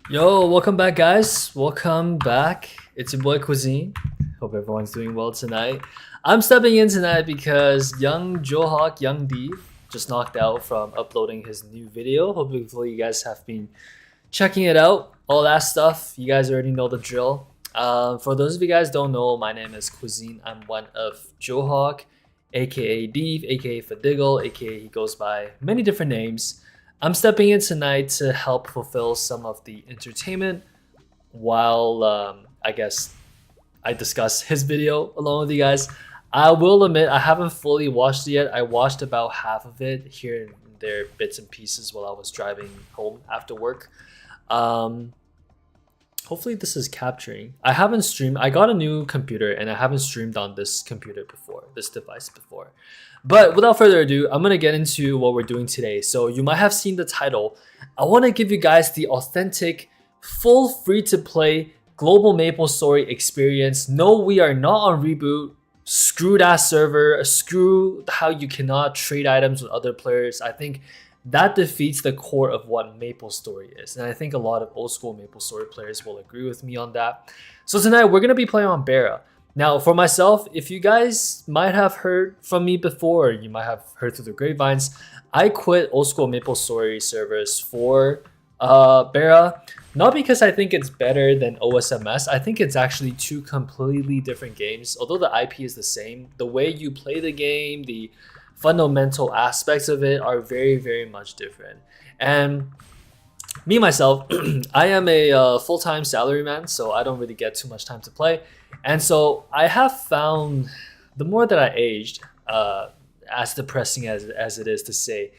Yo, welcome back, guys. Welcome back. It's your boy Cuisine. Hope everyone's doing well tonight. I'm stepping in tonight because young Johawk, young D, just knocked out from uploading his new video. Hopefully, you guys have been checking it out. All that stuff, you guys already know the drill. For those of you guys don't know, my name is Cuisine. I'm one of Johawk, aka Deef, aka Fadiggle, aka he goes by many different names. I'm stepping in tonight to help fulfill some of the entertainment while I guess I discuss his video along with you guys. I will admit I haven't fully watched it yet. I watched about half of it here and there, bits and pieces while I was driving home after work. Hopefully this is capturing. I haven't streamed. I got a new computer and I haven't streamed on this computer before, this device before. But without further ado, I'm going to get into what we're doing today. So you might have seen the title. I want to give you guys the authentic, full free-to-play global MapleStory experience. No, we are not on Reboot. Screw that server. Screw how you cannot trade items with other players. I think that defeats the core of what MapleStory is. And I think a lot of old school MapleStory players will agree with me on that. So tonight we're going to be playing on Bera. Now, for myself, if you guys might have heard from me before, you might have heard through the grapevines, I quit old school MapleStory servers for Bera. Not because I think it's better than OSMS. I think it's actually two completely different games. Although the IP is the same, the way you play the game, the fundamental aspects of it are very, very much different. And me, myself, I am a full-time salaryman, so I don't really get too much time to play. And so I have found, the more that I aged, as depressing as it is to say,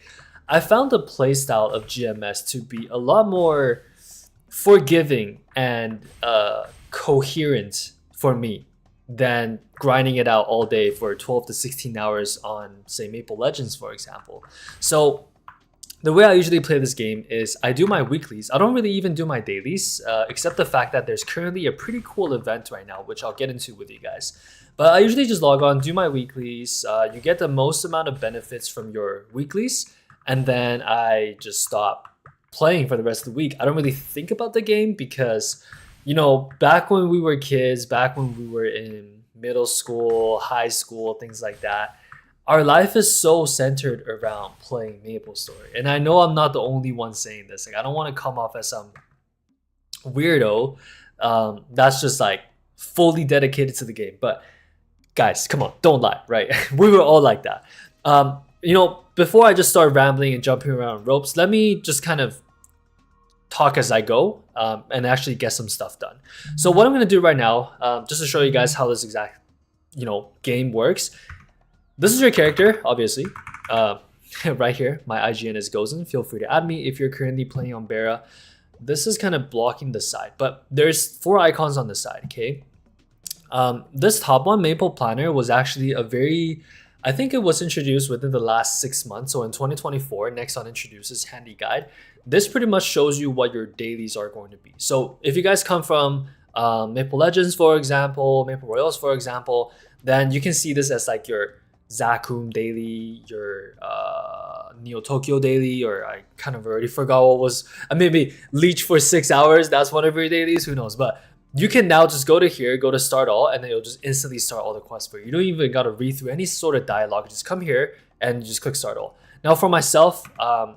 I found the playstyle of GMS to be a lot more forgiving and coherent for me than grinding it out all day for 12 to 16 hours on, say, Maple Legends, for example. So the way I usually play this game is I do my weeklies. I don't really even do my dailies, except the fact that there's currently a pretty cool event right now, which I'll get into with you guys. But I usually just log on, do my weeklies. You get the most amount of benefits from your weeklies, and then I just stop playing for the rest of the week. I don't really think about the game because, you know, back when we were kids, back when we were in middle school, high school, things like that, our life is so centered around playing MapleStory. And I know I'm not the only one saying this. Like, I don't want to come off as some weirdo that's just like fully dedicated to the game. But guys, come on, don't lie, right? We were all like that. You know, before I just start rambling and jumping around ropes, let me just kind of talk as I go and actually get some stuff done. So what I'm going to do right now, just to show you guys how this exact, game works. This is your character, obviously. Right here, my IGN is Gozen. Feel free to add me if you're currently playing on Bera. This is kind of blocking the side, but there's 4 icons on the side, okay? This top one, Maple Planner, was actually I think it was introduced within the last 6 months. So in 2024, Nexon introduces Handy Guide. This pretty much shows you what your dailies are going to be. So if you guys come from Maple Legends, for example, Maple Royals, for example, then you can see this as like your Zakum daily, your Neo Tokyo daily, or I kind of already forgot what was, maybe Leech for 6 hours, that's one of your dailies, who knows. But you can now just go to here, go to start all, and then it'll just instantly start all the quests for you. You don't even got to read through any sort of dialogue. Just come here and just click start all. Now for myself,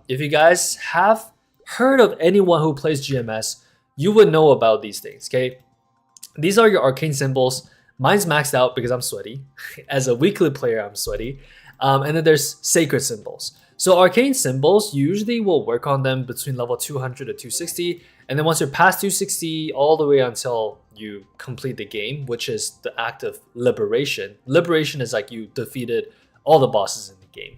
if you guys have heard of anyone who plays GMS, you would know about these things, okay? These are your arcane symbols. Mine's maxed out because I'm sweaty. As a weekly player, I'm sweaty. And then there's sacred symbols. So arcane symbols, you usually will work on them between level 200 to 260. And then once you're past 260, all the way until you complete the game, which is the act of liberation. Liberation is like you defeated all the bosses in the game.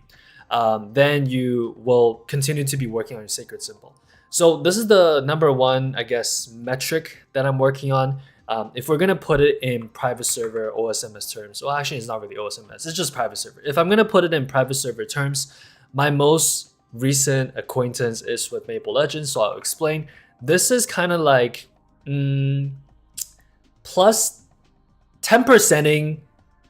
Then you will continue to be working on your sacred symbol. So this is the number one, I guess, metric that I'm working on. If we're going to put it in private server OSMS terms, well, actually, it's not really OSMS. It's just private server. If I'm going to put it in private server terms, my most recent acquaintance is with Maple Legends, so I'll explain. This is kind of like plus 10%ing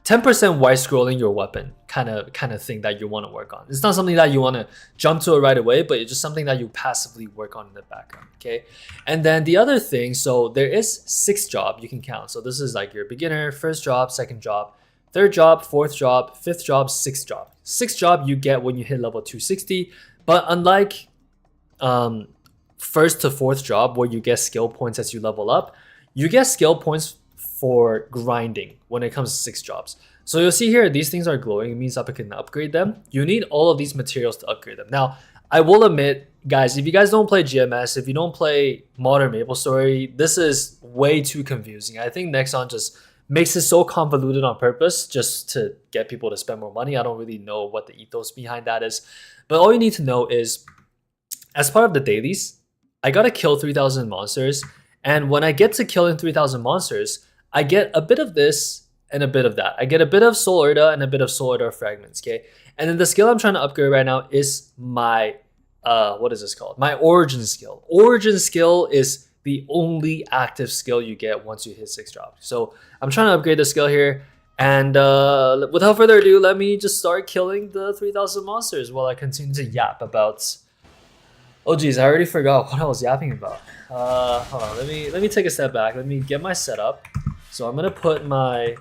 10% white scrolling your weapon. kind of thing that you want to work on. It's not something that you want to jump to it right away, but it's just something that you passively work on in the background. Okay. And then the other thing, so there is 6 jobs you can count. So this is like your beginner, first job, second job, third job, fourth job, fifth job, sixth job. 6th job you get when you hit level 260. But unlike first to fourth job where you get skill points as you level up, you get skill points for grinding when it comes to 6 jobs. So you'll see here, these things are glowing. It means that I can upgrade them. You need all of these materials to upgrade them. Now, I will admit, guys, if you guys don't play GMS, if you don't play modern MapleStory, this is way too confusing. I think Nexon just makes it so convoluted on purpose just to get people to spend more money. I don't really know what the ethos behind that is. But all you need to know is, as part of the dailies, I gotta kill 3,000 monsters. And when I get to killing 3,000 monsters, I get a bit of this and a bit of that. I get a bit of Soul Erda and a bit of Soul Erda fragments, okay? And then the skill I'm trying to upgrade right now is my, what is this called? My Origin skill. Origin skill is the only active skill you get once you hit 6 jobs. So I'm trying to upgrade the skill here. And without further ado, let me just start killing the 3,000 monsters while I continue to yap about... Oh geez, I already forgot what I was yapping about. Hold on, let me take a step back. Let me get my setup. So I'm gonna put my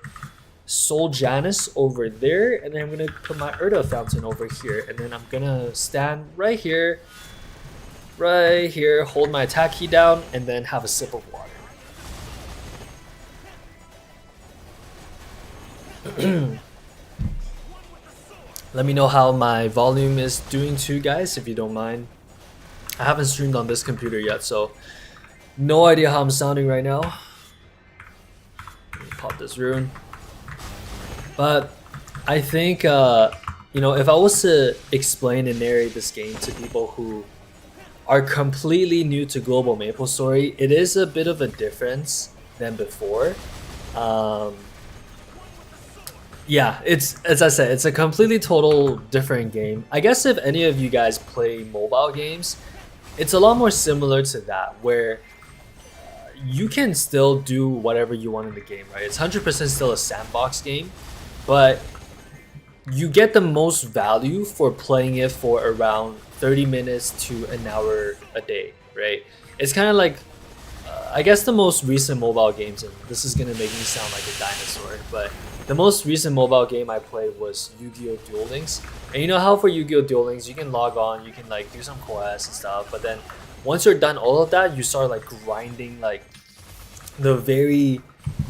Soul Janus over there, and then I'm gonna put my Erda Fountain over here, and then I'm gonna stand right here, hold my attack key down, and then have a sip of water. Let me know how my volume is doing too, guys, if you don't mind. I haven't streamed on this computer yet, so no idea how I'm sounding right now. Let me pop this rune. But I think, you know, if I was to explain and narrate this game to people who are completely new to Global MapleStory, it is a bit of a difference than before. Yeah, it's, as I said, it's a completely total different game. I guess if any of you guys play mobile games, it's a lot more similar to that, where you can still do whatever you want in the game, right? It's 100% still a sandbox game, but you get the most value for playing it for around 30 minutes to an hour a day, right? It's kind of like, I guess the most recent mobile games, and this is gonna make me sound like a dinosaur, but the most recent mobile game I played was Yu-Gi-Oh! Duel Links. And you know how for Yu-Gi-Oh! Duel Links, you can log on, you can like do some quests and stuff, but then once you're done all of that, you start like grinding like the very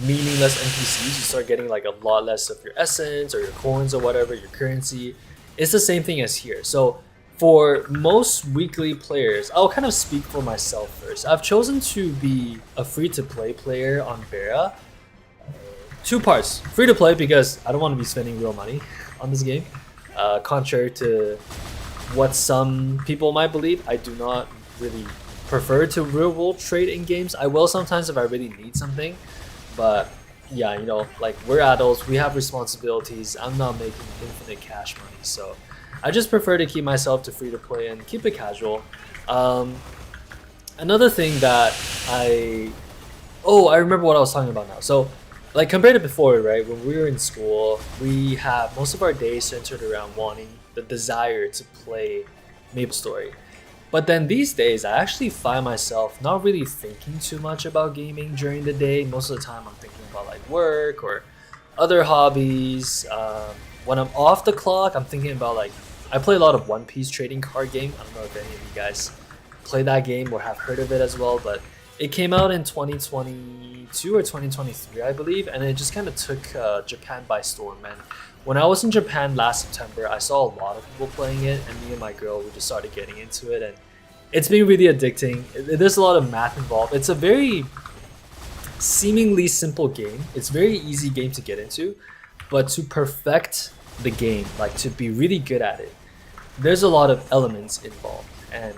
meaningless NPCs. You start getting like a lot less of your essence or your coins or whatever, your currency. It's the same thing as here. So for most weekly players, I'll kind of speak for myself first. I've chosen to be a free-to-play player on Bera. 2 parts. Free to play because I don't want to be spending real money on this game. Contrary to what some people might believe, I do not really prefer to real world trade in games. I will sometimes if I really need something. But yeah, you know, like we're adults, we have responsibilities. I'm not making infinite cash money. So I just prefer to keep myself to free to play and keep it casual. Another thing that I remember what I was talking about now. So like compared to before, right, when we were in school, we have most of our days centered around wanting the desire to play MapleStory. But then these days, I actually find myself not really thinking too much about gaming during the day. Most of the time, I'm thinking about like work or other hobbies. When I'm off the clock, I'm thinking about like, I play a lot of One Piece trading card game. I don't know if any of you guys play that game or have heard of it as well, but it came out in 2022 or 2023, I believe, and it just kind of took Japan by storm. And when I was in Japan last September, I saw a lot of people playing it, and me and my girl, we just started getting into it, and it's been really addicting. There's a lot of math involved. It's a very seemingly simple game. It's a very easy game to get into, but to perfect the game, like to be really good at it, there's a lot of elements involved, and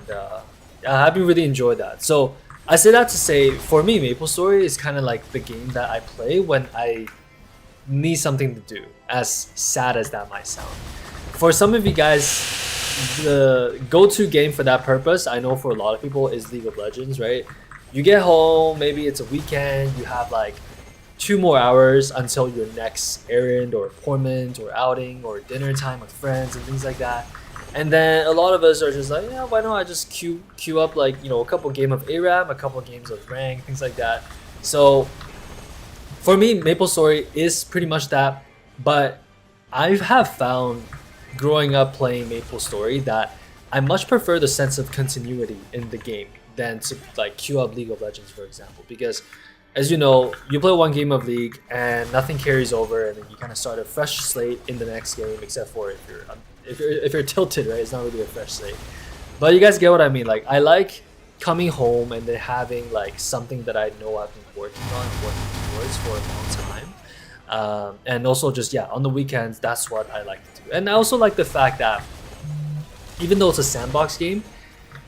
I've been really enjoyed that. So I say that to say, for me, MapleStory is kind of like the game that I play when I need something to do, as sad as that might sound. For some of you guys, the go-to game for that purpose, I know for a lot of people, is League of Legends, right? You get home, maybe it's a weekend, you have like 2 more hours until your next errand or appointment or outing or dinner time with friends and things like that. And then a lot of us are just like, yeah, why don't I just queue up like, you know, a couple game of ARAM, a couple games of rank, things like that. So for me, MapleStory is pretty much that, but I have found growing up playing MapleStory that I much prefer the sense of continuity in the game than to like queue up League of Legends, for example, because as you know, you play one game of League and nothing carries over, and then you kind of start a fresh slate in the next game, except for if you're tilted, right? It's not really a fresh slate. But you guys get what I mean. Like, I like coming home and then having like something that I know I've been working on and working towards for a long time. And also just, yeah, on the weekends, that's what I like to do. And I also like the fact that even though it's a sandbox game,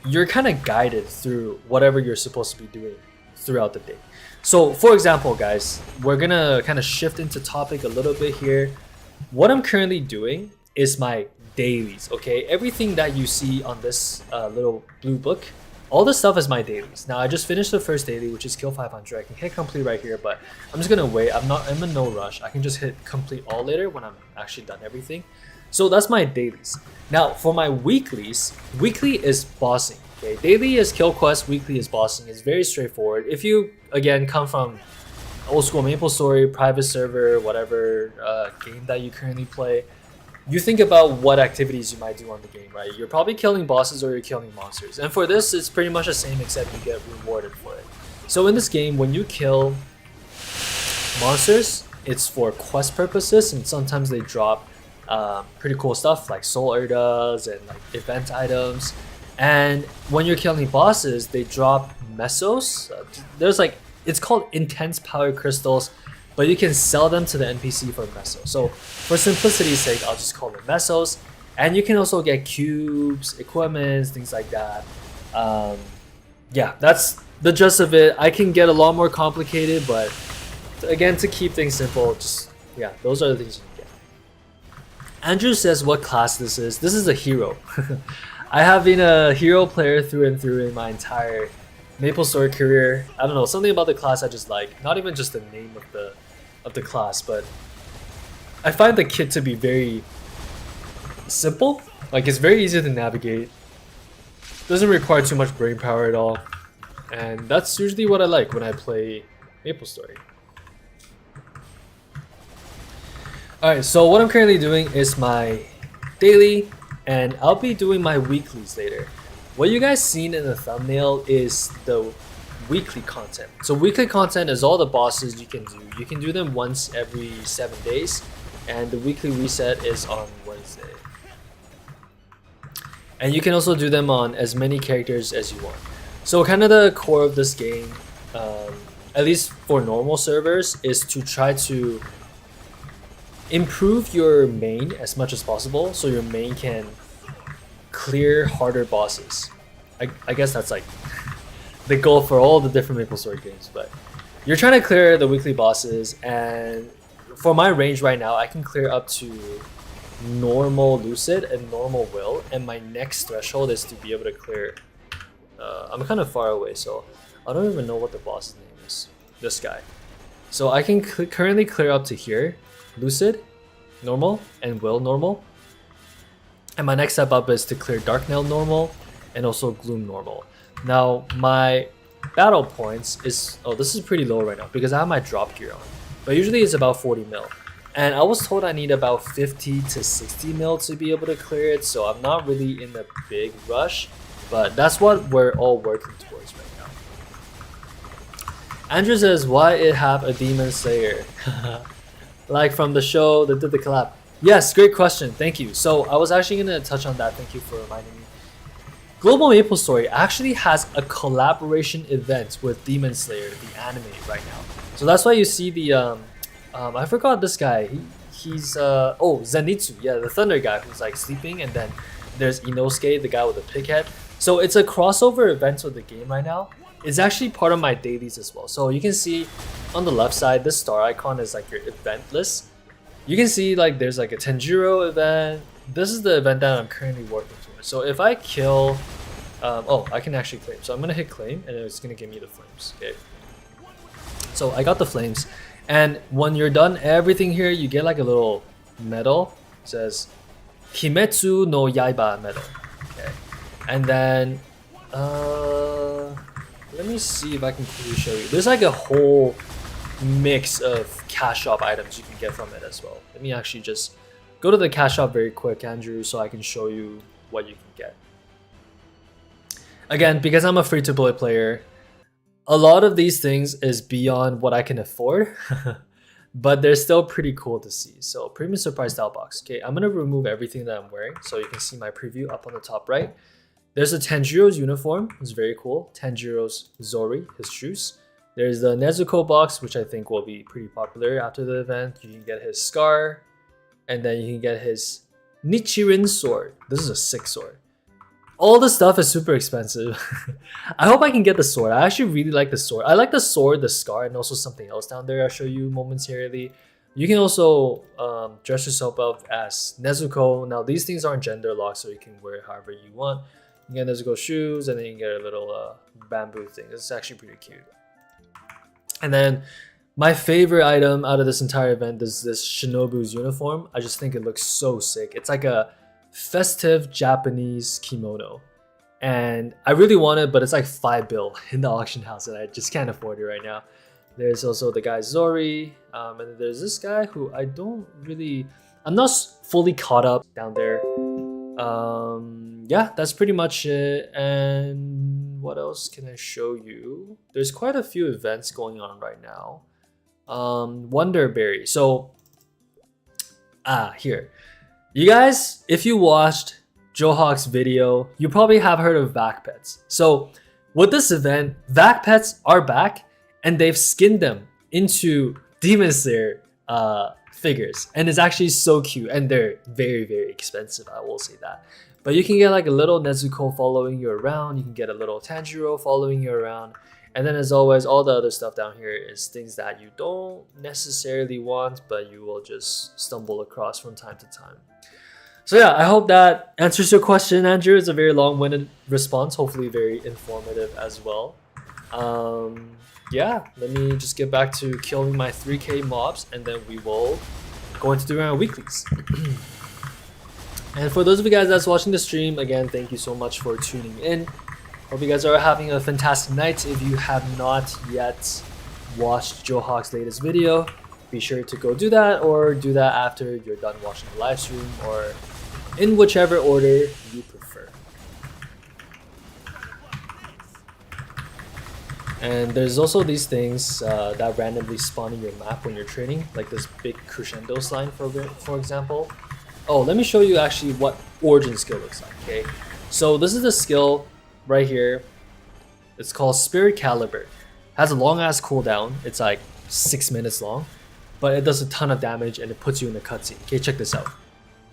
you're kind of guided through whatever you're supposed to be doing throughout the day. So for example, guys, we're gonna kind of shift into topic a little bit here. What I'm currently doing is my dailies, okay? Everything that you see on this little blue book, all this stuff is my dailies. Now I just finished the first daily, which is kill 500. I can hit complete right here, but I'm just gonna wait. I'm in no rush. I can just hit complete all later when I'm actually done everything. So that's my dailies. Now for my weeklies, weekly is bossing. Okay, daily is kill quest, weekly is bossing. It's very straightforward. If you again come from old school MapleStory, private server, whatever game that you currently play, you think about what activities you might do on the game, right? You're probably killing bosses or you're killing monsters. And for this, it's pretty much the same except you get rewarded for it. So in this game, when you kill monsters, it's for quest purposes, and sometimes they drop pretty cool stuff like soul yerds and like event items. And when you're killing bosses, they drop mesos. There's like, it's called intense power crystals, but you can sell them to the NPC for mesos. So for simplicity's sake, I'll just call them mesos. And you can also get cubes, equipments, things like that. Yeah, that's the gist of it. I can get a lot more complicated, but again, to keep things simple, just, yeah, those are the things you can get. Andrew says what class this is. This is a hero. I have been a hero player through and through in my entire MapleStory career. I don't know, something about the class I just like. Not even just the name of the class, but I find the kit to be very simple. Like, it's very easy to navigate. Doesn't require too much brain power at all. And that's usually what I like when I play MapleStory. Alright, so what I'm currently doing is my daily, and I'll be doing my weeklies later. What you guys seen in the thumbnail is the weekly content. So weekly content is all the bosses you can do. You can do them once every 7 days, and the weekly reset is on Wednesday. And you can also do them on as many characters as you want. So kind of the core of this game, at least for normal servers, is to try to improve your main as much as possible so your main can clear harder bosses. I guess that's like the goal for all the different MapleStory games, but you're trying to clear the weekly bosses, and for my range right now, I can clear up to normal Lucid and normal Will, and my next threshold is to be able to clear I'm kind of far away, so I don't even know what the boss's name is. This guy. So I can currently clear up to here. Lucid, normal, and Will normal. And my next step up is to clear Darknail normal, and also Gloom normal. Now my battle points is, oh, this is pretty low right now because I have my drop gear on. But usually it's about 40 mil. And I was told I need about 50 to 60 mil to be able to clear it, so I'm not really in a big rush. But that's what we're all working towards right now. Andrew says, why it have a Demon Slayer? Like from the show that did the collab. Yes, great question. Thank you. So I was actually going to touch on that. Thank you for reminding me. Global MapleStory actually has a collaboration event with Demon Slayer, the anime, right now. So that's why you see the I forgot this guy. He's oh, Zenitsu. Yeah, the Thunder guy who's like sleeping, and then there's Inosuke, the guy with the pig head. So it's a crossover event with the game right now. It's actually part of my dailies as well. So you can see on the left side, this star icon is like your event list. You can see like there's like a Tanjiro event. This is the event that I'm currently working towards. So if I kill, oh, I can actually claim. So I'm gonna hit claim, and it's gonna give me the flames. Okay. So I got the flames, And when you're done everything here, you get like a little medal. It says Kimetsu no Yaiba medal. Okay. And then let me see if I can quickly show you. There's like a whole mix of cash shop items you can get from it as well. Let me actually just go to the cash shop very quick, Andrew, so I can show you what you can get. Again, because I'm a free-to-play player, a lot of these things is beyond what I can afford, but they're still pretty cool to see. So premium surprise style box. Okay, I'm gonna remove everything that I'm wearing so you can see my preview up on the top right. There's a Tanjiro's uniform, it's very cool. Tanjiro's Zori, his shoes. There's the Nezuko box, which I think will be pretty popular after the event. You can get his scar, and then you can get his Nichirin sword. This is a sick sword. All the stuff is super expensive. I hope I can get the sword. I actually really like the sword. I like the sword, the scar, and also something else down there I'll show you momentarily. You can also dress yourself up as Nezuko. Now these things aren't gender locked, so you can wear it however you want. You get Nezuko shoes, and then you can get a little bamboo thing. It's actually pretty cute. And then my favorite item out of this entire event is this Shinobu's uniform. I just think it looks so sick. It's like a festive Japanese kimono. And I really want it, but it's like 5 bill in the auction house and I just can't afford it right now. There's also the guy Zori, and then there's this guy who I'm not fully caught up down there. Yeah, that's pretty much it. And what else can I show you? There's quite a few events going on right now. Wonderberry. So, here. You guys, if you watched Johawk's video, you probably have heard of Vac Pets. So, with this event, Vac Pets are back and they've skinned them into Demon Slayer figures. And it's actually so cute and they're very, very expensive, I will say that. But you can get like a little Nezuko following you around, you can get a little Tanjiro following you around. And then as always, all the other stuff down here is things that you don't necessarily want, but you will just stumble across from time to time. So yeah, I hope that answers your question, Andrew. It's a very long-winded response, hopefully very informative as well. Yeah, let me just get back to killing my 3k mobs, and then we will go into doing our weeklies. And for those of you guys that's watching the stream, again, thank you so much for tuning in. Hope you guys are having a fantastic night. If you have not yet watched Johawk's latest video, be sure to go do that, or do that after you're done watching the live stream, or in whichever order you prefer. And there's also these things that randomly spawn in your map when you're training, like this big crescendo slime for example. Oh, let me show you actually what origin skill looks like, okay? So this is the skill right here. It's called Spirit Caliber. Has a long ass cooldown. It's like 6 minutes long, but it does a ton of damage and it puts you in a cutscene. Okay, check this out.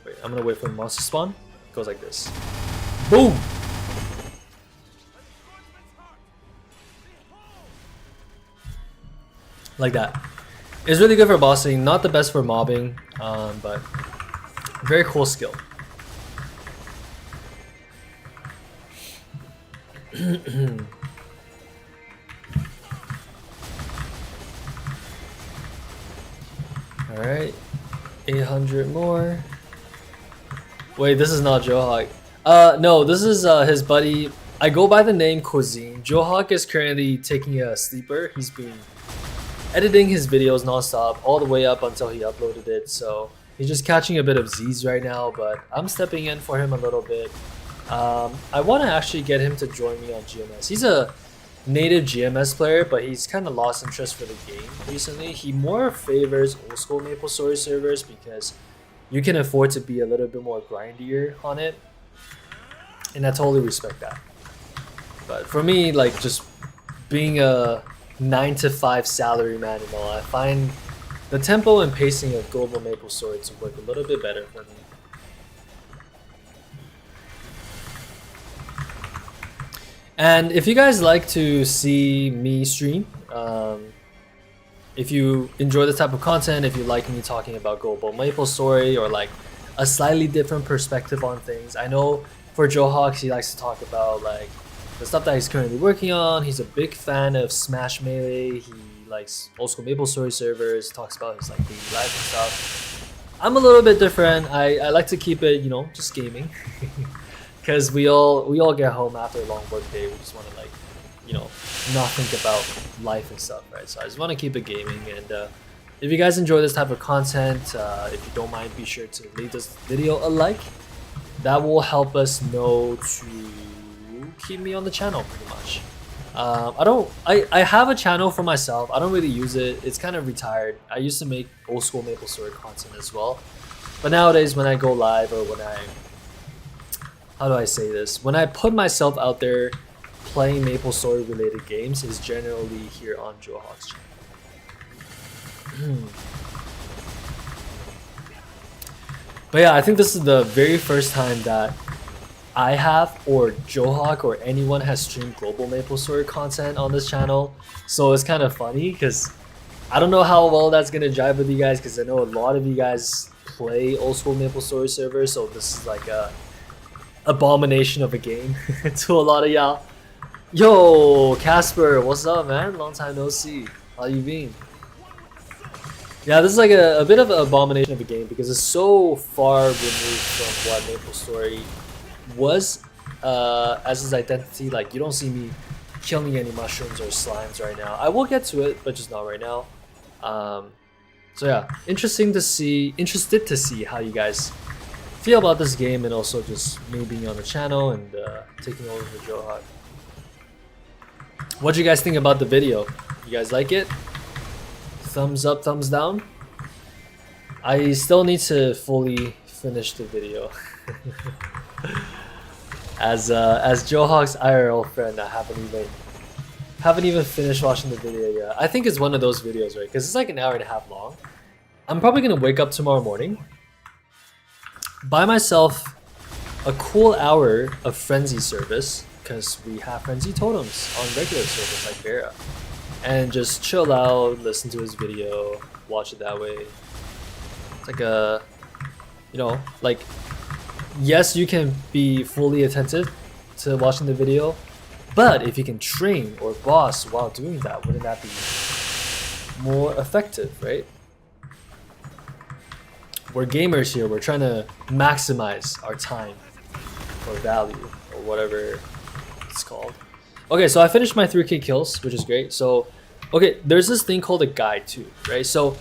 Wait, I'm gonna wait for the monster spawn. It goes like this. Boom! Like that. It's really good for bossing, not the best for mobbing, but very cool skill. Alright, 800 more. Wait, this is not Johawk. No, this is his buddy. I go by the name Cuisine. Johawk is currently taking a sleeper. He's been editing his videos non-stop all the way up until he uploaded it, so he's just catching a bit of Z's right now, but I'm stepping in for him a little bit. I want to actually get him to join me on GMS. He's a native GMS player, but he's kind of lost interest for the game recently. He more favors old school MapleStory servers because you can afford to be a little bit more grindier on it, and I totally respect that. But for me, like just being a 9-to-5 salary man and all, I find the tempo and pacing of Global MapleStory to work a little bit better for me. And if you guys like to see me stream, if you enjoy this type of content, if you like me talking about Global MapleStory or like a slightly different perspective on things, I know for Johawk, he likes to talk about like the stuff that he's currently working on. He's a big fan of Smash Melee. He likes old school MapleStory servers, talks about his like daily life and stuff. I'm a little bit different. I like to keep it, you know, just gaming, because we all get home after a long work day. We just want to like, you know, not think about life and stuff, right? So I just want to keep it gaming. And if you guys enjoy this type of content, if you don't mind, be sure to leave this video a like. That will help us know to keep me on the channel pretty much. I have a channel for myself. I don't really use it. It's kind of retired. I used to make old school MapleStory content as well. But nowadays when I go live, or when how do I say this? When I put myself out there playing MapleStory related games, is generally here on Johawk's channel. But yeah, I think this is the very first time that I have, or Johawk, or anyone has streamed global MapleStory content on this channel. So it's kind of funny because I don't know how well that's gonna jive with you guys, because I know a lot of you guys play old school MapleStory servers, so this is like a abomination of a game to a lot of y'all. Yo, Casper, what's up, man? Long time no see. How you been? Yeah, this is like a bit of an abomination of a game because it's so far removed from what MapleStory was as his identity. Like, you don't see me killing any mushrooms or slimes right now. I will get to it, but just not right now. So yeah, interested to see how you guys feel about this game, and also just me being on the channel and taking over for Johawk. What do you guys think about the video? You guys like it? Thumbs up, thumbs down? I still need to fully finish the video. As Johawk's IRL friend, I haven't even finished watching the video yet. I think it's one of those videos, right? Because it's like an hour and a half long. I'm probably gonna wake up tomorrow morning, buy myself a cool hour of frenzy service, because we have frenzy totems on regular service like Bera, and just chill out, listen to his video, watch it that way. It's like a, you know, like, yes, you can be fully attentive to watching the video, but if you can train or boss while doing that, wouldn't that be more effective, right? We're gamers here. We're trying to maximize our time or value or whatever it's called. Okay, so I finished my 3k kills, which is great. So, okay, there's this thing called a guide too, right? So,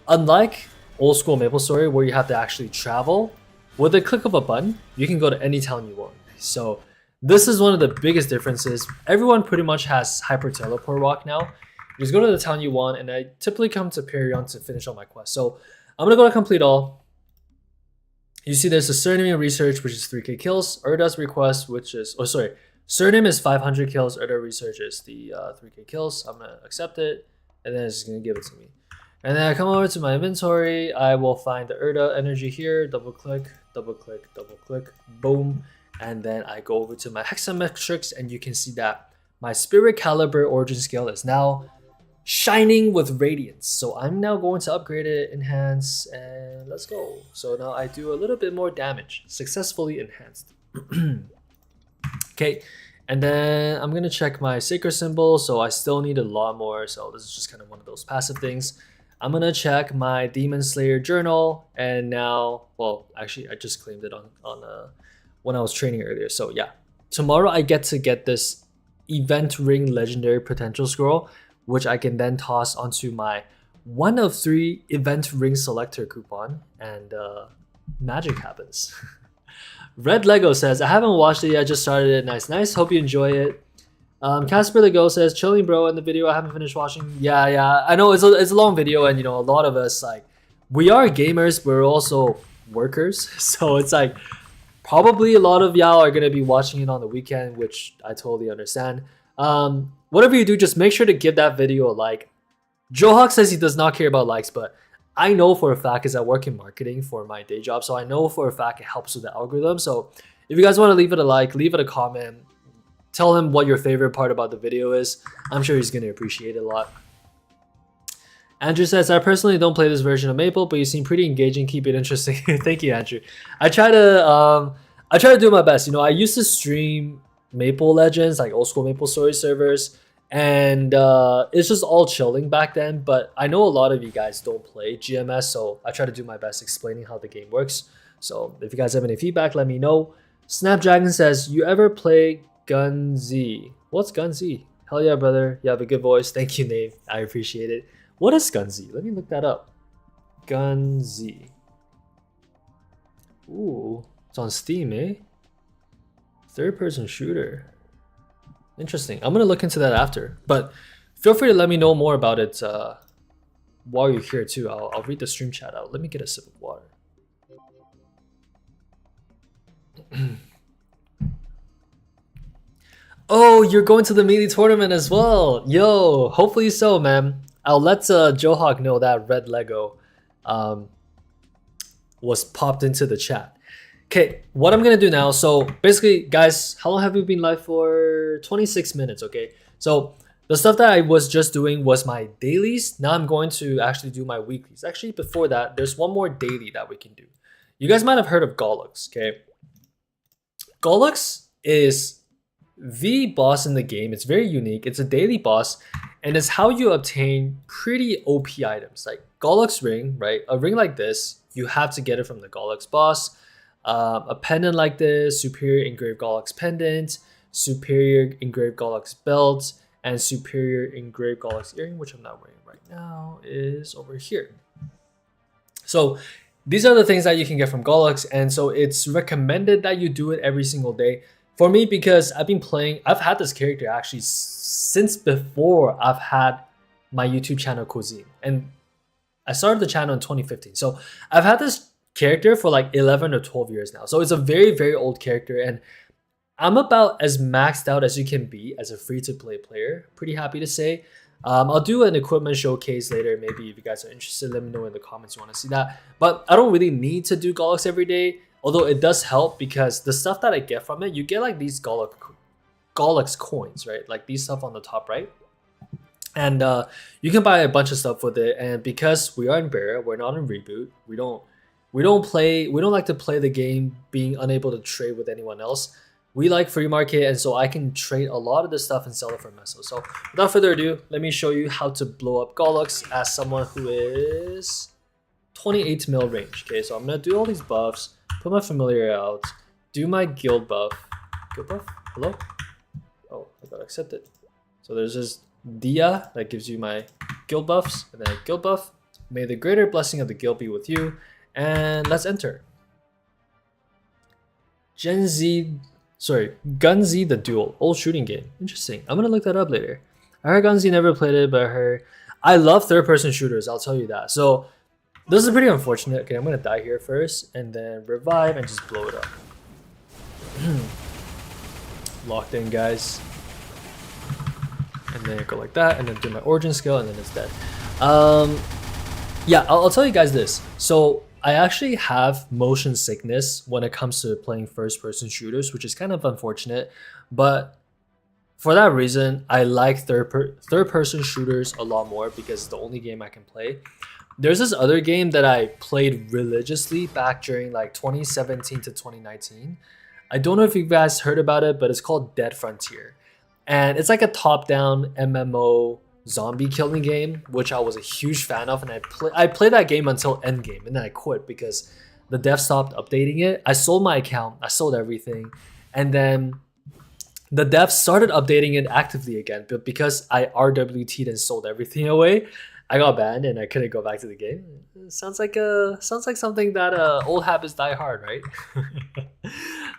unlike old school MapleStory where you have to actually travel, with a click of a button, you can go to any town you want. So, this is one of the biggest differences. Everyone pretty much has hyper teleport walk now. You just go to the town you want, and I typically come to Perion to finish all my quests. So, I'm gonna go to complete all. You see there's a surname research, which is 3k kills. Yerdd's request, which is, oh sorry, surname is 500 kills. Yerdd research is the 3k kills. I'm gonna accept it, and then it's just gonna give it to me. And then I come over to my inventory. I will find the yerdd energy here. Double click, double click, double click, boom. And then I go over to my hexametrics, and you can see that my spirit caliber origin scale is now shining with radiance. So I'm now going to upgrade it, enhance, and let's go. So now I do a little bit more damage, successfully enhanced. Okay, and then I'm gonna check my sacred symbol. So I still need a lot more, so this is just kind of one of those passive things. I'm gonna check my Demon Slayer journal, and now, well, actually I just claimed it on when I was training earlier. So yeah, tomorrow I get to get this event ring legendary potential scroll, which I can then toss onto my 1 of 3 event ring selector coupon, and magic happens. Red Lego says, I haven't watched it yet, I just started it. Nice, nice. Hope you enjoy it. Casper the Go says, chilling bro in the video, I haven't finished watching. Yeah, I know it's a long video, and you know, a lot of us, like, we are gamers, we're also workers. So it's like, probably a lot of y'all are gonna be watching it on the weekend, which I totally understand. Whatever you do, just make sure to give that video a like. Johawk says he does not care about likes, but I know for a fact, because I work in marketing for my day job, so I know for a fact it helps with the algorithm. So if you guys want to leave it a like, leave it a comment, tell him what your favorite part about the video is. I'm sure he's going to appreciate it a lot. Andrew says, I personally don't play this version of Maple, but you seem pretty engaging. Keep it interesting. Thank you, Andrew. I try to do my best. You know, I used to stream Maple Legends, like old school MapleStory servers, and it's just all chilling back then. But I know a lot of you guys don't play GMS, so I try to do my best explaining how the game works. So if you guys have any feedback, let me know. Snapdragon says, you ever play Gun Z? What's Gun Z? Hell yeah, brother. You have a good voice. Thank you, Nave. I appreciate it. What is Gun Z? Let me look that up. Gun Z. Ooh, it's on Steam, eh? Third-person shooter. Interesting. I'm gonna look into that after. But feel free to let me know more about it while you're here too. I'll read the stream chat out. Let me get a sip of water. Oh, you're going to the Melee tournament as well. Yo, hopefully so, man. I'll let Johawk know that red Lego was popped into the chat. Okay, what I'm gonna do now, so basically, guys, how long have we been live for? 26 minutes, okay? So the stuff that I was just doing was my dailies. Now I'm going to actually do my weeklies. Actually, before that, there's one more daily that we can do. You guys might have heard of Gollux, okay? Gollux is the boss in the game. It's very unique. It's a daily boss, and it's how you obtain pretty OP items, like Gollux ring, right? A ring like this, you have to get it from the Gollux boss. A pendant like this, superior engraved Gollux pendant, superior engraved Gollux belt, and superior engraved Gollux earring, which I'm not wearing right now, is over here. So these are the things that you can get from Gollux, and so it's recommended that you do it every single day. For me, because I've been playing, I've had this character actually since before I've had my YouTube channel Cuisine, and I started the channel in 2015. So I've had this character for like 11 or 12 years now. So it's a very, very old character, and I'm about as maxed out as you can be as a free-to-play player. Pretty happy to say. I'll do an equipment showcase later. Maybe if you guys are interested, let me know in the comments you want to see that. But I don't really need to do Gollux every day, although it does help because the stuff that I get from it, you get like these Gollux coins, right? Like these stuff on the top right. And you can buy a bunch of stuff with it. And because we are in Bera, we're not in Reboot. We don't like to play the game being unable to trade with anyone else. We like free market, and so I can trade a lot of this stuff and sell it for meso. So without further ado, let me show you how to blow up Gollux as someone who is 28 mil range. Okay, so I'm gonna do all these buffs, put my familiar out, do my guild buff. Guild buff? Hello? Oh, I got accepted. So there's this Dia that gives you my guild buffs, and then a guild buff. May the greater blessing of the guild be with you. And let's enter. Gun Z the Duel, old shooting game. Interesting. I'm gonna look that up later. I heard Gun Z never played it, but I love third-person shooters. I'll tell you that. So this is pretty unfortunate. Okay, I'm gonna die here first, and then revive and just blow it up. Locked in, guys. And then go like that, and then do my origin skill, and then it's dead. Yeah, I'll tell you guys this. So I actually have motion sickness when it comes to playing first-person shooters, which is kind of unfortunate. But for that reason, I like third-person shooters a lot more because it's the only game I can play. There's this other game that I played religiously back during like 2017 to 2019. I don't know if you guys heard about it, but it's called Dead Frontier. And it's like a top-down MMO zombie killing game, which I was a huge fan of, and I played that game until endgame, and then I quit because the dev stopped updating it. I sold my account, I sold everything, and then the dev started updating it actively again, but because I RWT'd and sold everything away, I got banned and I couldn't go back to the game. Sounds like something that old habits die hard, right?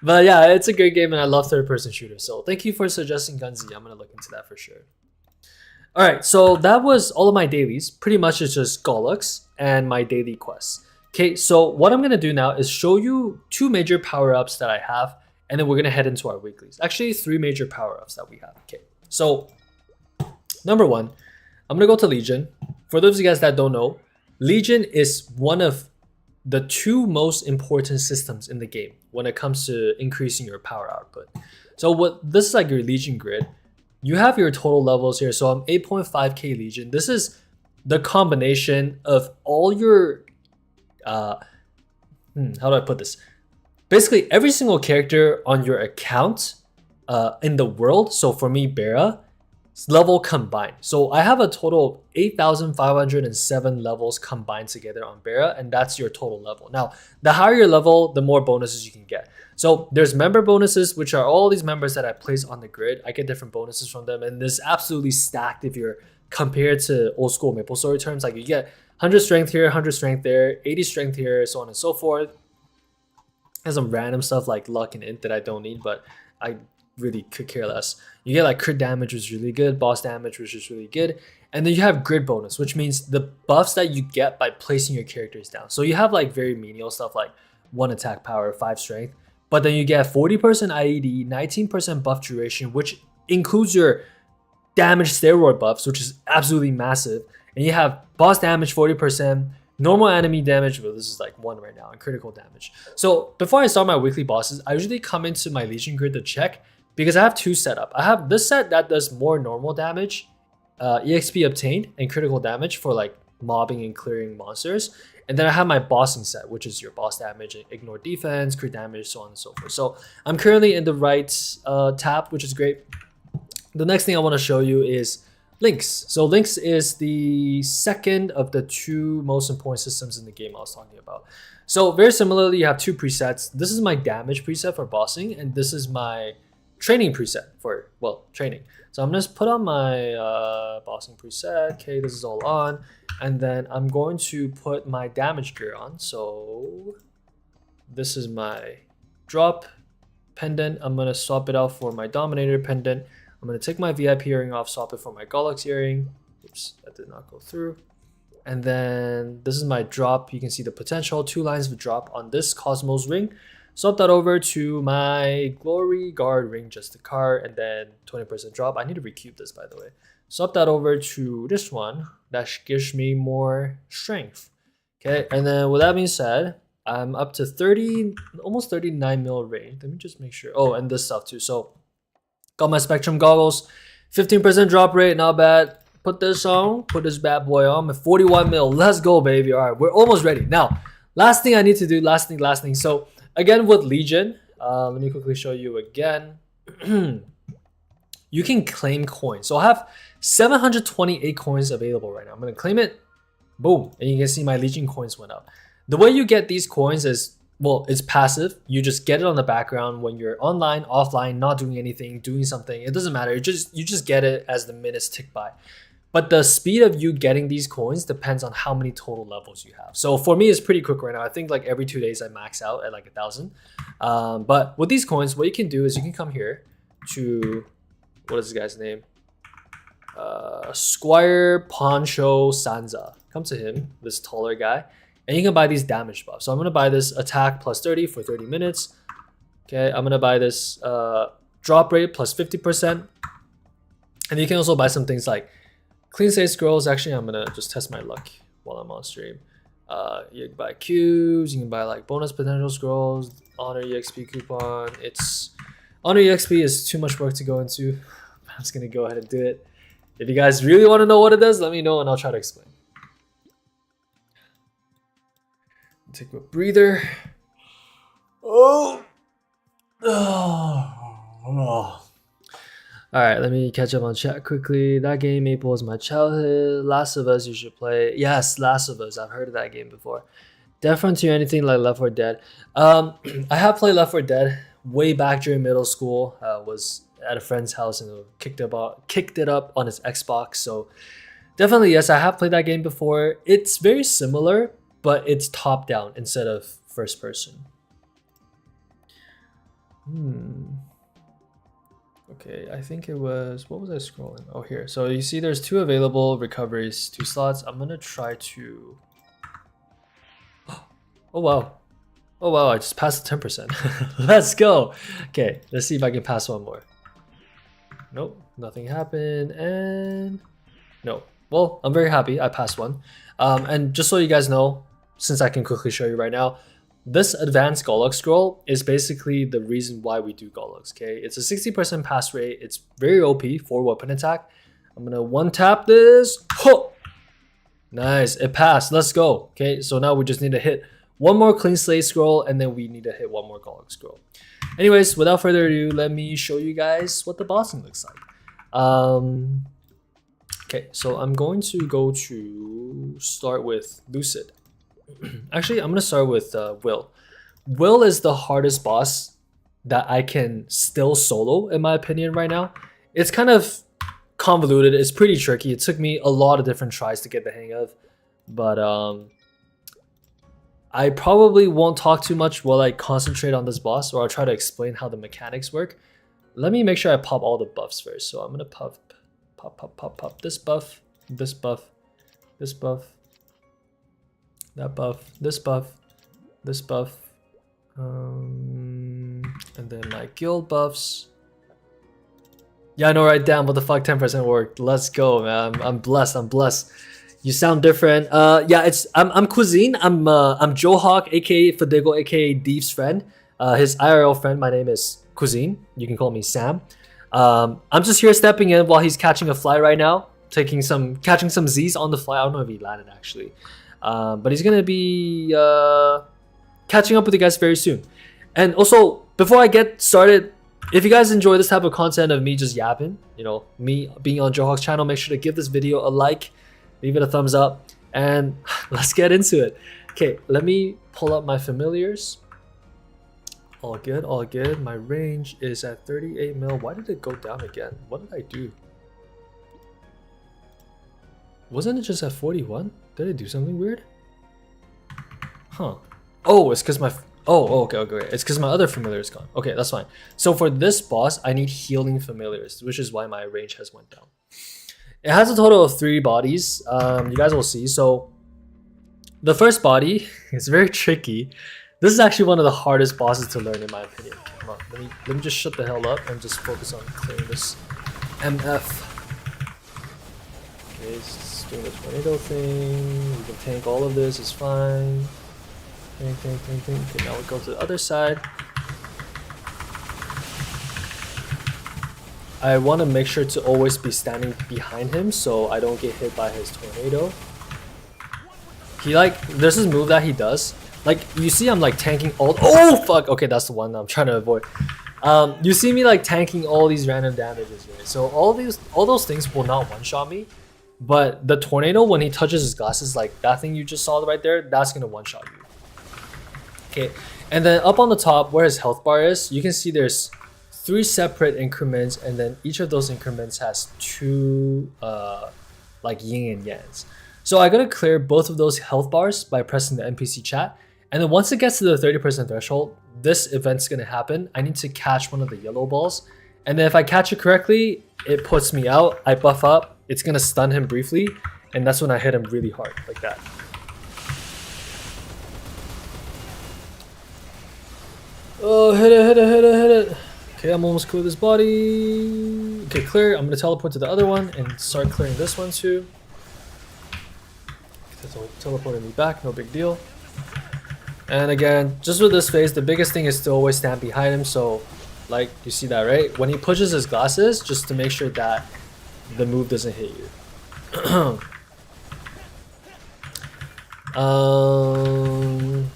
But yeah, it's a great game, and I love third-person shooters. So thank you for suggesting Gunzi. I'm gonna look into that for sure. All right, so that was all of my dailies. Pretty much it's just Gollux and my daily quests. Okay, so what I'm gonna do now is show you 2 major power-ups that I have, and then we're gonna head into our weeklies. Actually, 3 major power-ups that we have. Okay, so number 1, I'm gonna go to Legion. For those of you guys that don't know, Legion is one of the 2 most important systems in the game when it comes to increasing your power output. So this is like your Legion grid. You have your total levels here. So I'm 8.5k Legion. This is the combination of all your, how do I put this? Basically, every single character on your account in the world. So for me, Bera, level combined. So I have a total of 8,507 levels combined together on Bera, and that's your total level. Now, the higher your level, the more bonuses you can get. So there's member bonuses, which are all these members that I place on the grid. I get different bonuses from them, and this absolutely stacked if you're compared to old school MapleStory terms. Like you get 100 strength here, 100 strength there, 80 strength here, so on and so forth. There's some random stuff like luck and int that I don't need, but I really could care less. You get like crit damage, which is really good, boss damage, which is really good, and then you have grid bonus, which means the buffs that you get by placing your characters down. So you have like very menial stuff like 1 attack power, 5 strength, but then you get 40% IED, 19% buff duration, which includes your damage steroid buffs, which is absolutely massive, and you have boss damage 40%, normal enemy damage, well this is like 1 right now, and critical damage. So before I start my weekly bosses, I usually come into my Legion grid to check, because I have 2 set up. I have this set that does more normal damage, EXP obtained, and critical damage for like mobbing and clearing monsters. And then I have my bossing set, which is your boss damage, ignore defense, crit damage, so on and so forth. So I'm currently in the right tab, which is great. The next thing I want to show you is links. So links is the second of the 2 most important systems in the game I was talking about. So very similarly, you have 2 presets. This is my damage preset for bossing, and this is my training preset for, well, training. So I'm gonna put on my bossing preset. Okay, this is all on. And then I'm going to put my damage gear on. So this is my drop pendant. I'm gonna swap it out for my dominator pendant. I'm gonna take my VIP earring off, swap it for my Gollux earring. Oops, that did not go through. And then this is my drop. You can see the potential, 2 lines of drop on this Cosmos ring. Swap that over to my Glory Guard ring, just the card, and then 20% drop. I need to recube this, by the way. Swap that over to this one. That gives me more strength. Okay, and then with that being said, I'm up to 30, almost 39 mil range. Let me just make sure. Oh, and this stuff too. So got my Spectrum goggles, 15% drop rate, not bad. Put this on, put this bad boy on, at 41 mil. Let's go, baby. All right, we're almost ready. Now, last thing I need to do, last thing. So again, with Legion, let me quickly show you again. You can claim coins. So I have 728 coins available right now. I'm gonna claim it, boom, and you can see my Legion coins went up. The way you get these coins is, well, it's passive. You just get it on the background when you're online, offline, not doing anything, doing something. It doesn't matter. You just get it as the minutes tick by. But the speed of you getting these coins depends on how many total levels you have. So for me, it's pretty quick right now. I think like every 2 days I max out at like 1,000. But with these coins, what you can do is you can come here to, what is this guy's name? Squire Poncho Sanza. Come to him, this taller guy, and you can buy these damage buffs. So I'm gonna buy this attack plus 30 for 30 minutes. Okay, I'm gonna buy this drop rate plus 50%. And you can also buy some things like clean save scrolls. Actually, I'm gonna just test my luck while I'm on stream. You can buy cubes, you can buy like bonus potential scrolls, honor EXP coupon. Honor EXP is too much work to go into. I'm just gonna go ahead and do it. If you guys really want to know what it does, let me know and I'll try to explain. Take a breather. Oh. Alright, let me catch up on chat quickly. That game, Maple, was my childhood. Last of Us, you should play. Yes, Last of Us. I've heard of that game before. Dead Frontier, anything like Left 4 Dead. I have played Left 4 Dead way back during middle school. Was at a friend's house and kicked it up on his Xbox. So definitely, yes, I have played that game before. It's very similar, but it's top down instead of first person. Okay, I think it was, what was I scrolling? Oh, here. So you see there's 2 available recoveries, 2 slots. I'm gonna try to, oh wow. Oh wow, I just passed 10%. Let's go. Okay, let's see if I can pass one more. Nope, nothing happened, and no. Well, I'm very happy I passed one. And just so you guys know, since I can quickly show you right now, this advanced Gollux scroll is basically the reason why we do Gollux, okay? It's a 60% pass rate. It's very OP for weapon attack. I'm gonna one tap this. Ho! Nice, it passed. Let's go. Okay, so now we just need to hit one more clean slate scroll, and then we need to hit one more Gollux scroll. Anyways, without further ado, let me show you guys what the bossing looks like. Okay, so I'm going to go to start with Lucid. Actually, I'm gonna start with Will. Will is the hardest boss that I can still solo, in my opinion, right now. It's kind of convoluted. It's pretty tricky. It took me a lot of different tries to get the hang of, but I probably won't talk too much while I concentrate on this boss, or I'll try to explain how the mechanics work. Let me make sure I pop all the buffs first. So I'm gonna pop this buff, this buff, this buff, that buff, this buff, this buff, and then my guild buffs. Yeah, I know, right? Damn, what the fuck, 10% worked. Let's go, man. I'm blessed. I'm blessed. You sound different. Yeah, I'm Cuisine. I'm Joe Hawk, aka Fadigo, aka Deve's friend. His IRL friend. My name is Cuisine. You can call me Sam. I'm just here stepping in while he's catching a fly right now, catching some Z's on the fly. I don't know if he landed actually, but he's gonna be catching up with you guys very soon. And also, before I get started, if you guys enjoy this type of content of me just yapping, you know, me being on Joe Hawk's channel, make sure to give this video a like, leave it a thumbs up, and let's get into it. Okay, let me pull up my familiars. All good, all good. My range is at 38 mil. Why did it go down again? What did I do? Wasn't it just at 41? Did I do something weird? Huh. Oh, it's because my... okay. It's because my other familiar is gone. Okay, that's fine. So for this boss, I need healing familiars, which is why my range has went down. It has a total of 3 bodies. You guys will see. So the first body is very tricky. This is actually one of the hardest bosses to learn, in my opinion. Come on, let me just shut the hell up and just focus on clearing this MF. Okay, it's doing the tornado thing. We can tank all of this. It's fine. Tank. Okay, now we go to the other side. I want to make sure to always be standing behind him so I don't get hit by his tornado. There's this move that he does. Like, you see I'm like tanking all... Oh, fuck! Okay, that's the one I'm trying to avoid. You see me like tanking all these random damages, right? So all those things will not one-shot me. But the tornado, when he touches his glasses, like that thing you just saw right there, that's gonna one-shot you. Okay, and then up on the top where his health bar is, you can see there's 3 separate increments, and then each of those increments has 2 like yin and yangs. So I gotta clear both of those health bars by pressing the NPC chat. And then once it gets to the 30% threshold, this event's gonna happen. I need to catch one of the yellow balls. And then if I catch it correctly, it puts me out. I buff up. It's gonna stun him briefly. And that's when I hit him really hard, like that. Oh, hit it. Okay, I'm almost clear this body. Okay, clear. I'm gonna teleport to the other one and start clearing this one too. Teleporting me back, no big deal. And again, just with this phase, the biggest thing is to always stand behind him. So, like, you see that, right? When he pushes his glasses, just to make sure that the move doesn't hit you. Hold on.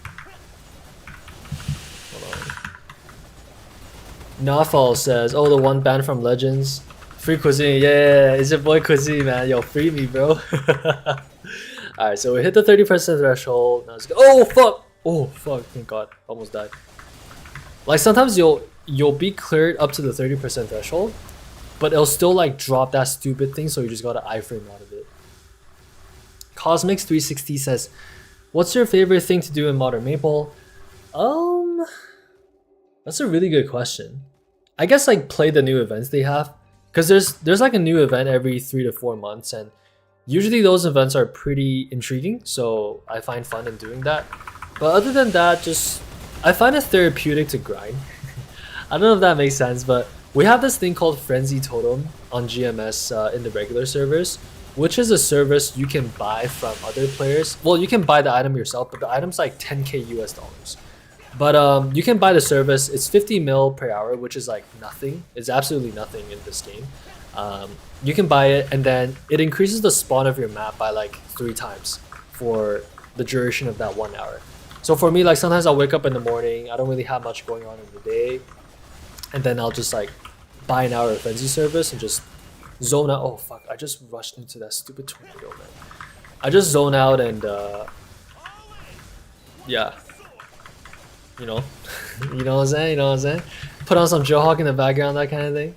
Nafal says, oh, the one banned from Legends. Free Cuisine, yeah, it's your boy Cuisine, man. Yo, free me, bro. Alright, so we hit the 30% threshold. Now let's go. Oh, fuck! Oh, fuck, thank god. Almost died. Like, sometimes you'll be cleared up to the 30% threshold, but it'll still, like, drop that stupid thing, so you just gotta iframe out of it. Cosmix360 says, what's your favorite thing to do in Modern Maple? That's a really good question. I guess, like, play the new events they have. Because there's like a new event every 3 to 4 months, and usually those events are pretty intriguing, so I find fun in doing that. But other than that, I find it therapeutic to grind. I don't know if that makes sense, but we have this thing called Frenzy Totem on GMS in the regular servers, which is a service you can buy from other players. Well, you can buy the item yourself, but the item's like 10k US dollars. But you can buy the service. It's 50 mil per hour, which is like nothing. It's absolutely nothing in this game. You can buy it, and then it increases the spawn of your map by like 3 times for the duration of that 1 hour. So for me, like, sometimes I'll wake up in the morning, I don't really have much going on in the day, and then I'll just like buy an hour of Frenzy service and just zone out. Oh fuck! I just rushed into that stupid tornado, man. I just zone out and yeah, you know, you know what I'm saying. You know what I'm saying. Put on some Johawk in the background, that kind of thing.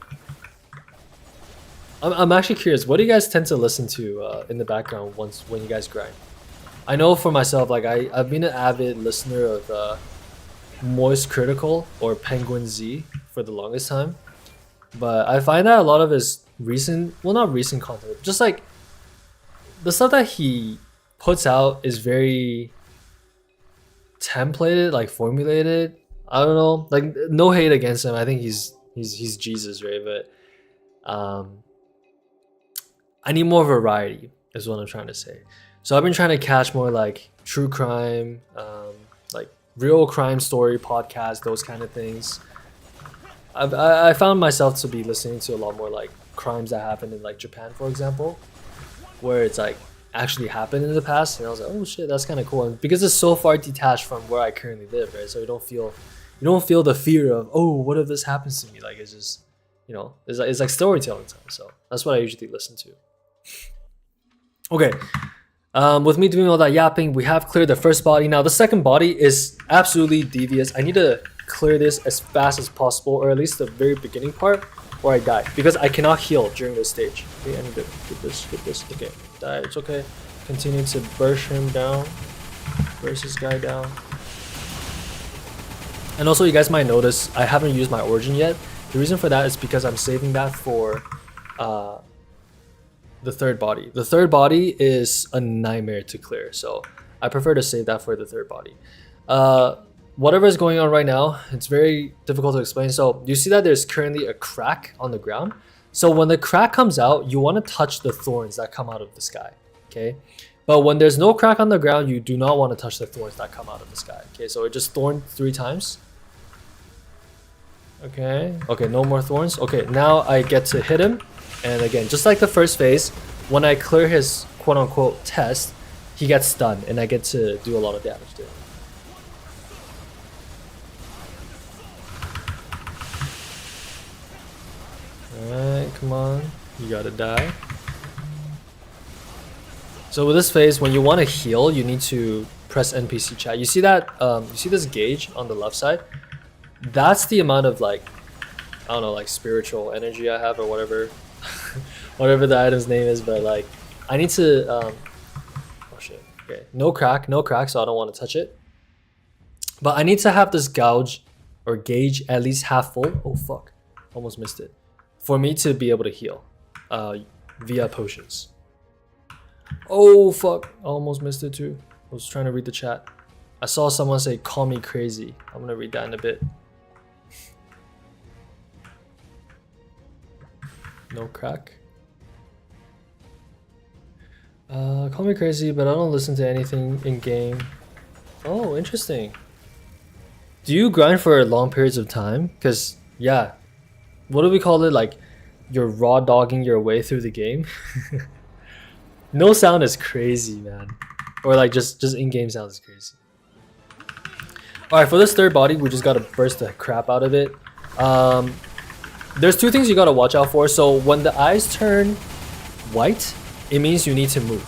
I'm actually curious. What do you guys tend to listen to in the background when you guys grind? I know for myself, like I've been an avid listener of Moist Critical or Penguin Z for the longest time, but I find that a lot of his recent, well, not recent content, just like the stuff that he puts out is very templated, like formulated. I don't know, like no hate against him. I think he's Jesus, right? But I need more variety, is what I'm trying to say. So I've been trying to catch more like true crime, like real crime story podcasts, those kind of things. I found myself to be listening to a lot more like crimes that happened in like Japan, for example, where it's like actually happened in the past, and I was like, oh shit, that's kind of cool. And because it's so far detached from where I currently live, right? So you don't feel the fear of, oh, what if this happens to me? Like it's just, you know, it's like storytelling time. So that's what I usually listen to. Okay. With me doing all that yapping, we have cleared the first body. Now the second body is absolutely devious. I need to clear this as fast as possible, or at least the very beginning part where I die, because I cannot heal during this stage. Okay, I need to get this. Okay, die, it's okay. Continue to burst him down. Burst this guy down. And also, you guys might notice I haven't used my origin yet. The reason for that is because I'm saving that for the third body. The third body is a nightmare to clear, so I prefer to save that for the third body. Whatever is going on right now, it's very difficult to explain. So you see that there's currently a crack on the ground. So when the crack comes out, you want to touch the thorns that come out of the sky, okay? But when there's no crack on the ground, you do not want to touch the thorns that come out of the sky, okay? So it just thorned 3 times. Okay, no more thorns. Okay, now I get to hit him. And again, just like the first phase, when I clear his quote-unquote test, he gets stunned, and I get to do a lot of damage to him. Alright, come on. You gotta die. So with this phase, when you want to heal, you need to press NPC chat. You see that? You see this gauge on the left side? That's the amount of like, I don't know, like spiritual energy I have or whatever. Whatever the item's name is, but like I need to oh shit, okay, no crack, so I don't want to touch it, but I need to have this gauge or gauge at least half full. Oh fuck, almost missed it, for me to be able to heal via potions. Oh fuck, almost missed it too. I was trying to read the chat. I saw someone say call me crazy. I'm gonna read that in a bit. No crack. Call me crazy, but I don't listen to anything in game. Oh, interesting. Do you grind for long periods of time? Because yeah, what do we call it? Like you're raw dogging your way through the game. No sound is crazy, man. Or like just in-game sound is crazy. All right, for this third body, we just gotta burst the crap out of it. There's 2 things you gotta watch out for. So when the eyes turn white, it means you need to move.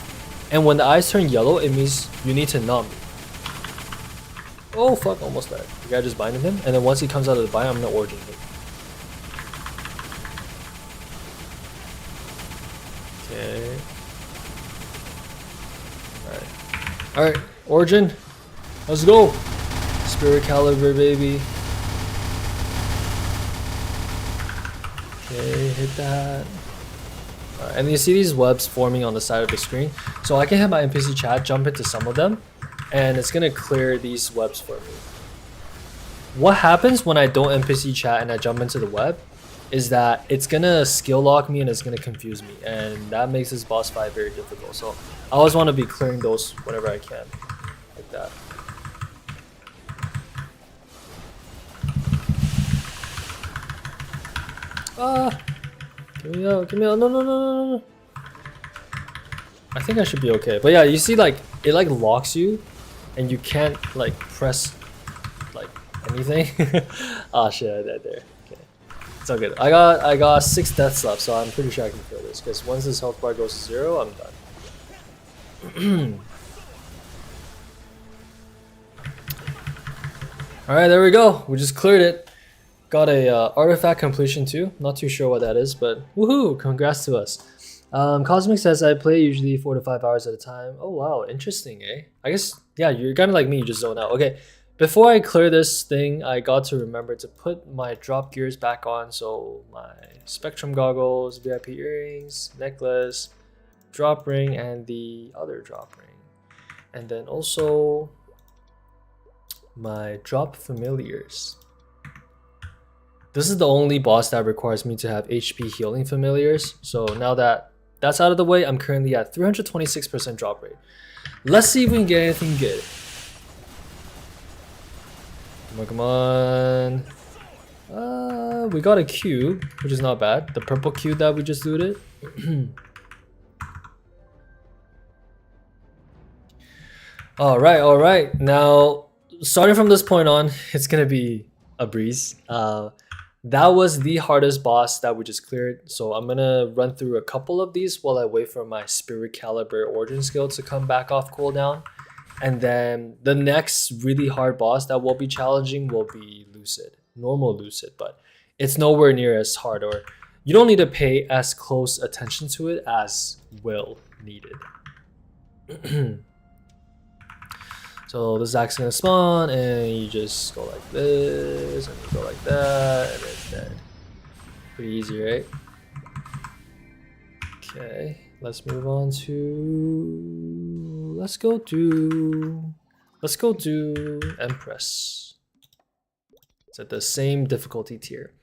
And when the eyes turn yellow, it means you need to not move. Oh fuck, almost died. The guy just binded him, and then once he comes out of the bind, I'm gonna origin him. Okay. Alright, origin. Let's go. Spirit caliber, baby. Okay, hit that. And you see these webs forming on the side of the screen. So I can hit my NPC chat, jump into some of them, and it's gonna clear these webs for me. What happens when I don't NPC chat and I jump into the web is that it's gonna skill lock me and it's gonna confuse me, and that makes this boss fight very difficult. So I always want to be clearing those whenever I can, like that. Get me out, no. I think I should be okay. But yeah, you see like, it like locks you and you can't like press like anything. Ah shit, I died there. Okay. It's all good. I got 6 deaths left, so I'm pretty sure I can kill this. Because once this health bar goes to 0, I'm done. All right, there we go. We just cleared it. Got a artifact completion too. Not too sure what that is, but woohoo! Congrats to us. Cosmic says I play usually 4 to 5 hours at a time. Oh wow, interesting, eh? I guess yeah, you're kind of like me. You just zone out. Okay. Before I clear this thing, I got to remember to put my drop gears back on. So my Spectrum goggles, VIP earrings, necklace, drop ring, and the other drop ring. And then also my drop familiars. This is the only boss that requires me to have HP healing familiars. So now that that's out of the way, I'm currently at 326% drop rate. Let's see if we can get anything good. Come on. We got a cube, which is not bad. The purple cube that we just looted. all right. Now, starting from this point on, it's gonna be a breeze. That was the hardest boss that we just cleared. So I'm gonna run through a couple of these while I wait for my Spirit Caliber Origin skill to come back off cooldown. And then the next really hard boss that will be challenging will be Lucid, normal Lucid, but it's nowhere near as hard, or you don't need to pay as close attention to it as will needed. So the Zack's gonna spawn and you just go like this and you go like that and it's dead. Pretty easy, right? Okay, let's move on to let's go do Empress. It's at the same difficulty tier.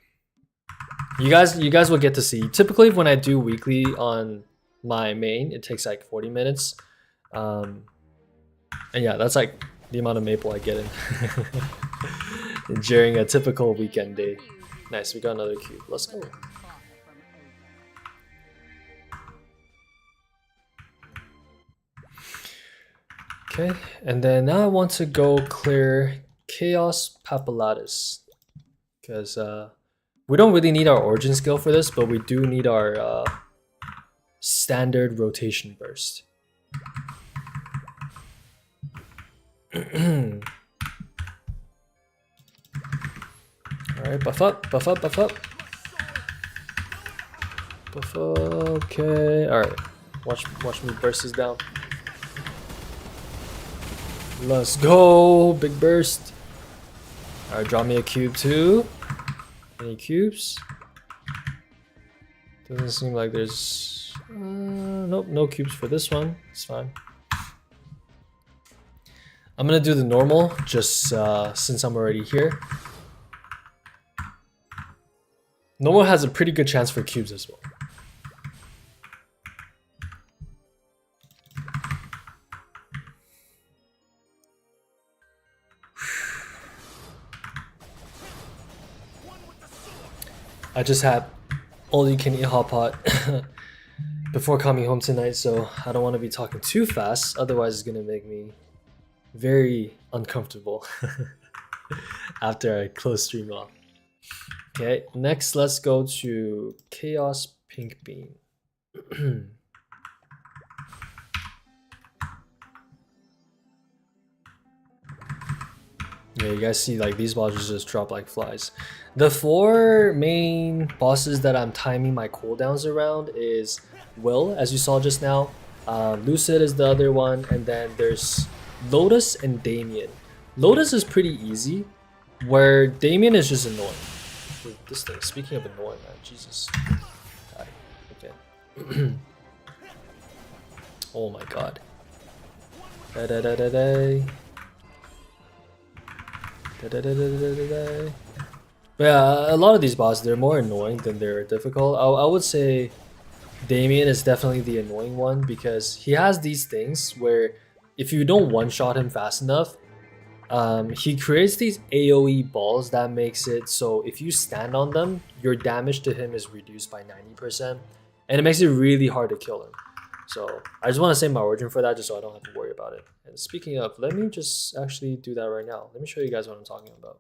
You guys will get to see. Typically when I do weekly on my main, it takes like 40 minutes. And yeah, that's like the amount of maple I get in during a typical weekend day. Nice, we got another cube. Let's go. Okay, and then now I want to go clear Chaos Papulatus, because we don't really need our origin skill for this, but we do need our standard rotation burst. Alright, buff up, buff up, buff up. Buff up, okay. Alright, watch me burst this down. Let's go, big burst. Alright, draw me a cube too. Any cubes? Doesn't seem like there's... nope, no cubes for this one. It's fine. I'm gonna do the normal, just since I'm already here. Normal has a pretty good chance for cubes as well. I just had all-you-can-eat hot pot before coming home tonight, so I don't want to be talking too fast, otherwise it's gonna make me very uncomfortable after I close stream off. Okay, next let's go to Chaos Pink Beam. Yeah, you guys see like these bosses just drop like flies. The 4 main bosses that I'm timing my cooldowns around is Will, as you saw just now. Lucid is the other one, and then there's Lotus and Damien. Lotus is pretty easy, where Damien is just annoying. This thing, speaking of annoying, man, Jesus. Okay. Oh my god. But yeah, a lot of these bosses, they're more annoying than they're difficult. I would say Damien is definitely the annoying one, because he has these things where if you don't one-shot him fast enough, he creates these AoE balls that makes it so if you stand on them, your damage to him is reduced by 90%, and it makes it really hard to kill him. So I just want to save my origin for that, just so I don't have to worry about it. And speaking of, let me just actually do that right now. Let me show you guys what I'm talking about.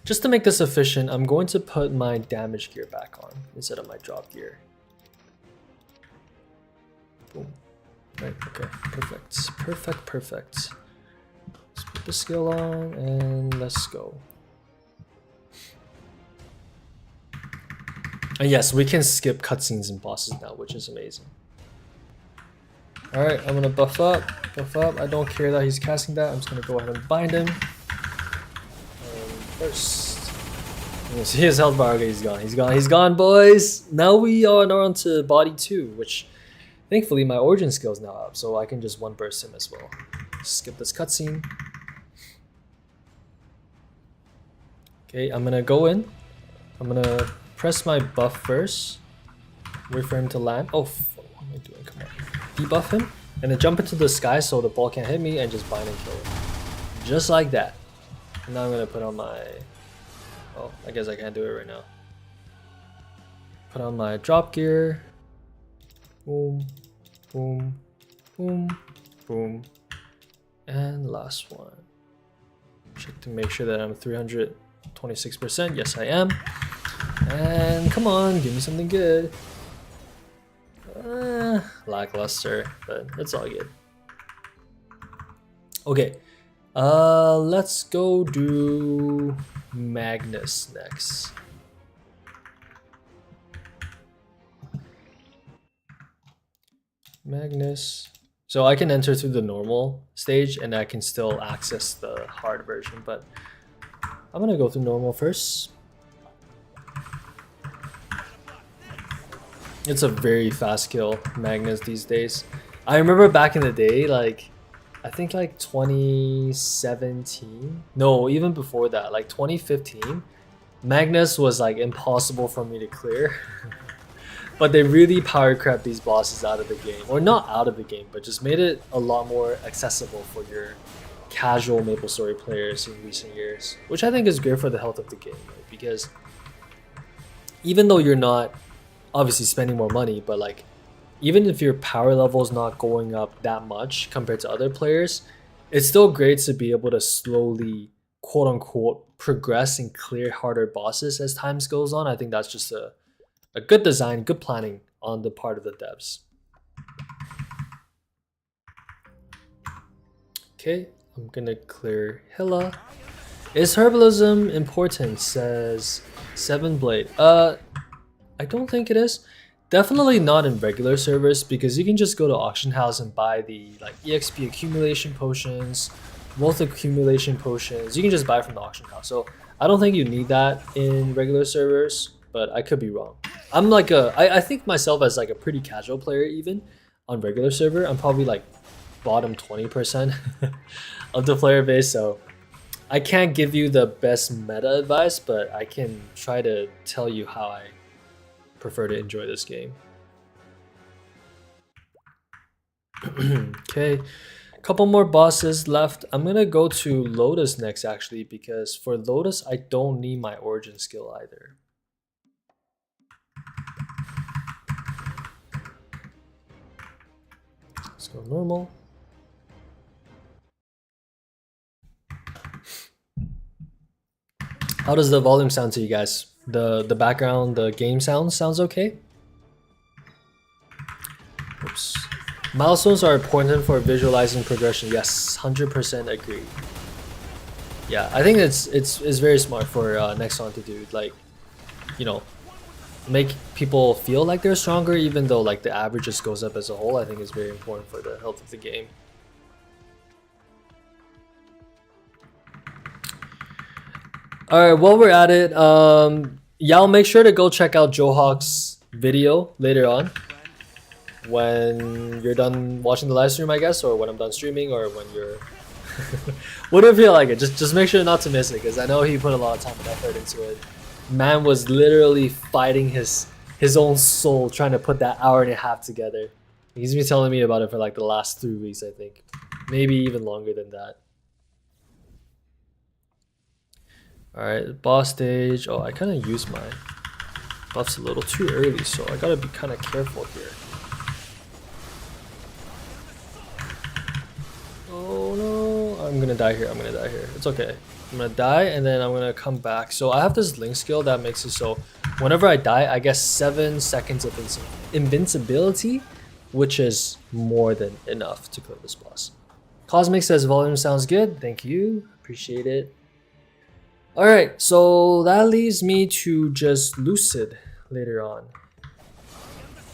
Just to make this efficient, I'm going to put my damage gear back on instead of my drop gear. Boom. Right, okay, perfect. Let's put the skill on and let's go. And yes, we can skip cutscenes and bosses now, which is amazing. Alright, I'm gonna buff up. I don't care that he's casting that. I'm just gonna go ahead and bind him. First. You see his health bar. Okay, he's gone, boys. Now we are on to body 2, which thankfully my origin skill is now up, so I can just one burst him as well. Skip this cutscene. Okay, I'm gonna go in. I'm gonna press my buff first. Wait for him to land. Oh, what am I doing? Come on. Debuff him, and then jump into the sky so the ball can't hit me, and just bind and kill him. Just like that. And now I'm gonna put on my... Oh, I guess I can't do it right now. Put on my drop gear. Boom, boom, boom, boom. And last one. Check to make sure that I'm 326%. Yes, I am. And come on, give me something good. Lackluster, but it's all good. Okay, let's go do Magnus next. Magnus. So I can enter through the normal stage and I can still access the hard version, but I'm gonna go through normal first. It's a very fast kill, Magnus, these days. I remember back in the day, like, I think like 2017? No, even before that, like 2015, Magnus was like impossible for me to clear. But they really power crept these bosses out of the game. Or not out of the game, but just made it a lot more accessible for your casual MapleStory players in recent years. Which I think is great for the health of the game, right? Because even though you're not obviously spending more money, but like even if your power level is not going up that much compared to other players, it's still great to be able to slowly quote unquote progress and clear harder bosses as time goes on. I think that's just a good design, good planning on the part of the devs. Okay, I'm gonna clear Hilla. Is herbalism important? Says 7blade. I don't think it is. Definitely not in regular servers, because you can just go to auction house and buy the like EXP accumulation potions, wealth accumulation potions. You can just buy from the auction house. So I don't think you need that in regular servers, but I could be wrong. I'm like I think myself as like a pretty casual player even on regular server. I'm probably like bottom 20% of the player base, so I can't give you the best meta advice, but I can try to tell you how I prefer to enjoy this game. Okay, a couple more bosses left. I'm gonna go to Lotus next actually, because for Lotus I don't need my origin skill either. Let's go normal. How does the volume sound to you guys? The background, the game sounds okay? Oops. Milestones are important for visualizing progression. Yes, 100% agree. Yeah, I think it's very smart for Nexon to do, like, you know, make people feel like they're stronger even though like the average just goes up as a whole. I think is very important for the health of the game. Alright, while we're at it, y'all make sure to go check out Johawk's video later on when you're done watching the live stream, I guess, or when I'm done streaming, or when you're whatever you like it. Just make sure not to miss it, because I know he put a lot of time and effort into it. Man was literally fighting his own soul trying to put that hour-and-a-half together. He's been telling me about it for like the last 3 weeks, I think. Maybe even longer than that. Alright, boss stage. Oh, I kind of used my buffs a little too early, so I gotta be kind of careful here. Oh no, I'm I'm gonna die here. I'm gonna die here. It's okay. I'm gonna die and then I'm gonna come back. So I have this link skill that makes it so whenever I die, I get 7 seconds of invincibility, which is more than enough to clear this boss. Cosmic says volume sounds good. Thank you. Appreciate it. Alright, so that leaves me to just Lucid later on.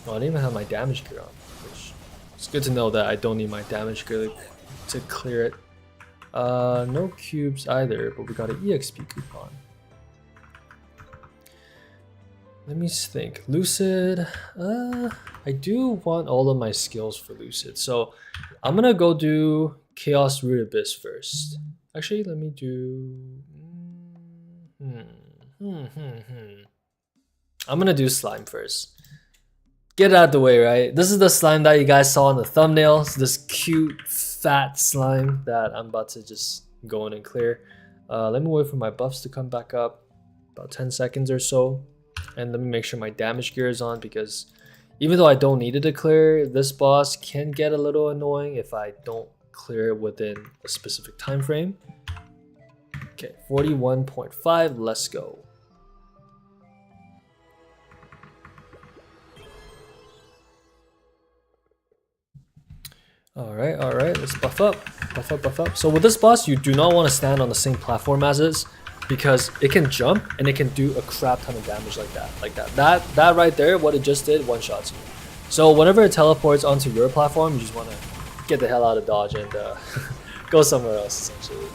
Oh, I didn't even have my damage gear on, which it's good to know that I don't need my damage gear to clear it. No cubes either, but we got an EXP coupon. Let me think. Lucid, I do want all of my skills for Lucid, so I'm gonna go do Chaos Root Abyss first. Actually, let me do... I'm gonna do Slime first. Get it out of the way, right? This is the slime that you guys saw in the thumbnail. It's this cute, fat slime that I'm about to just go in and clear. Let me wait for my buffs to come back up. About 10 seconds or so. And let me make sure my damage gear is on, because even though I don't need it to clear, this boss can get a little annoying if I don't clear it within a specific time frame. Okay, 41.5, let's go. Alright, let's buff up. Buff up. So with this boss, you do not want to stand on the same platform as it, because it can jump and it can do a crap ton of damage like that. That right there, what it just did, one-shots you. So whenever it teleports onto your platform, you just want to get the hell out of dodge and go somewhere else, essentially.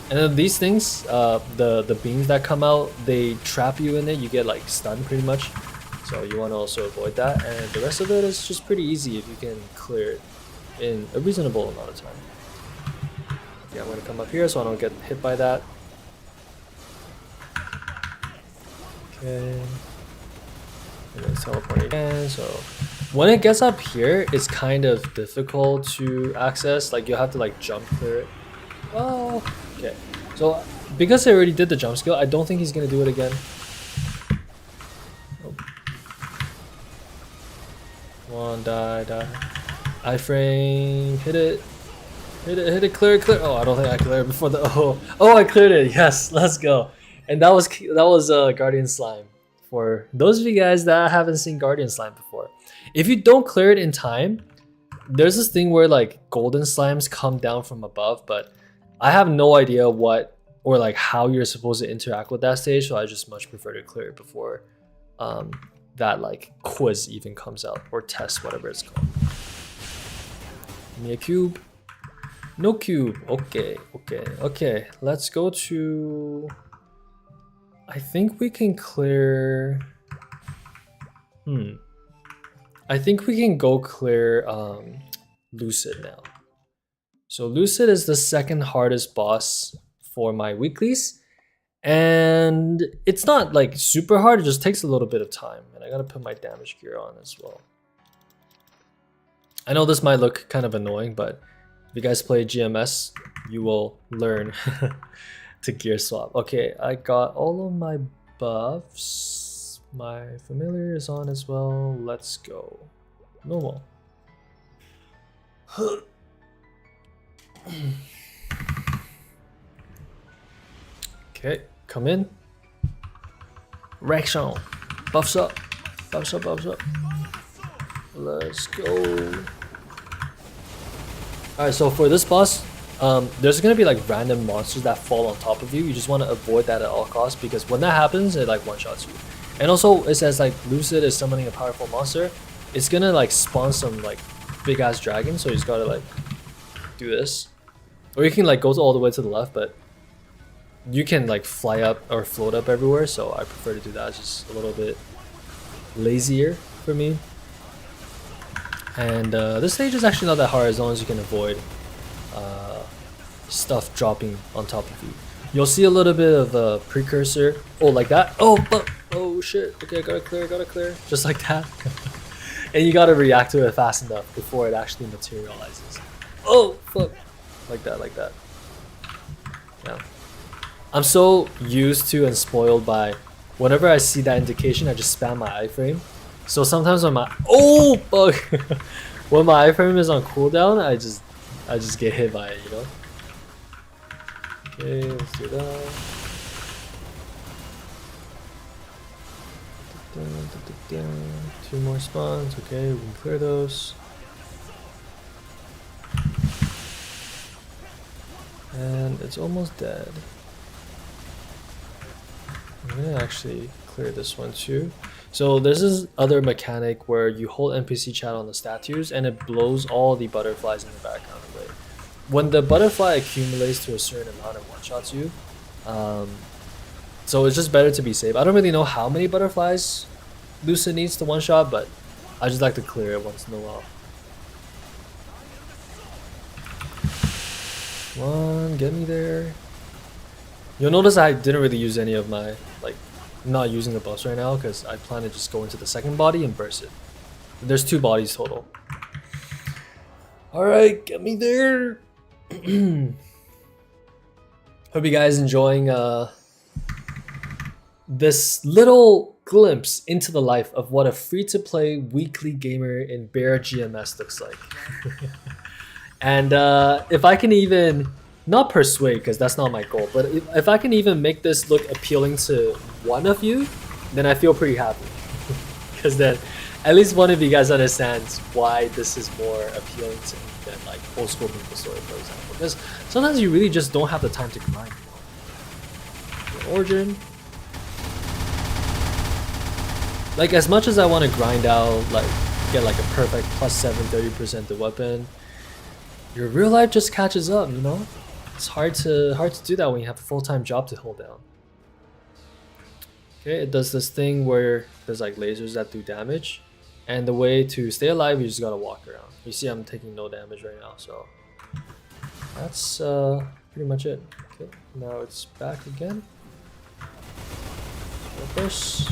And then these things, the beams that come out, they trap you in it. You get like stunned pretty much. So you want to also avoid that. And the rest of it is just pretty easy if you can clear it in a reasonable amount of time. Okay, I'm going to come up here so I don't get hit by that. Okay. And then teleport again. So when it gets up here, it's kind of difficult to access. Like you have to like jump clear it. Oh, okay. So because I already did the jump skill, I don't think he's going to do it again. Come on, die. Iframe, hit it, clear it. Oh, I don't think I cleared before the I cleared it. Yes, let's go. And that was Guardian Slime. For those of you guys that haven't seen Guardian Slime before, if you don't clear it in time, there's this thing where like golden slimes come down from above, but I have no idea what or like how you're supposed to interact with that stage, so I just much prefer to clear it before that like quiz even comes out, or test, whatever it's called. Give me a cube. No cube. Okay. Let's go to... I think we can clear... I think we can go clear Lucid now. So Lucid is the second hardest boss for my weeklies. And it's not like super hard, it just takes a little bit of time. And I gotta put my damage gear on as well. I know this might look kind of annoying, but if you guys play GMS, you will learn to gear swap. Okay, I got all of my buffs. My familiar is on as well. Let's go. Normal. Okay, come in. Reaction. Buffs up. Let's go. Alright, so for this boss, there's gonna be like random monsters that fall on top of you. You just want to avoid that at all costs, because when that happens, it like one-shots you. And also, it says like Lucid is summoning a powerful monster. It's gonna like spawn some like big ass dragon, so you just gotta like do this. Or you can like go all the way to the left, but you can like fly up or float up everywhere, so I prefer to do that. It's just a little bit lazier for me. And this stage is actually not that hard, as long as you can avoid stuff dropping on top of you. You'll see a little bit of a precursor. Oh, like that. Oh shit. Okay, gotta clear. Just like that. And you gotta react to it fast enough before it actually materializes. Oh, fuck. Like that. Yeah. I'm so used to and spoiled by whenever I see that indication, I just spam my iframe. So sometimes when my when my iframe is on cooldown, I just I just get hit by it, you know? Okay, let's do that. 2 more spawns, okay, we can clear those. And it's almost dead. I'm gonna actually clear this one too. So there's this other mechanic where you hold NPC chat on the statues and it blows all the butterflies in the background away. When the butterfly accumulates to a certain amount, it one-shots you. So it's just better to be safe. I don't really know how many butterflies Lucid needs to one-shot, but I just like to clear it once in a while. Come on, get me there. You'll notice I didn't really use any of my, like, I'm not using the buffs right now because I plan to just go into the second body and burst it. There's 2 bodies total. Alright, get me there. Hope you guys enjoying this little glimpse into the life of what a free-to-play weekly gamer in Bera GMS looks like. And if I can even, not persuade because that's not my goal, but if I can even make this look appealing to one of you, then I feel pretty happy. Because then at least one of you guys understands why this is more appealing to me than like old school MapleStory, for example. Because sometimes you really just don't have the time to grind. Origin. Like as much as I want to grind out, like get like a perfect +7 30% the weapon, your real life just catches up, you know? It's hard to do that when you have a full-time job to hold down. Okay, it does this thing where there's like lasers that do damage, and the way to stay alive, you just gotta walk around. You see I'm taking no damage right now, so that's pretty much it. Okay, now it's back again. First.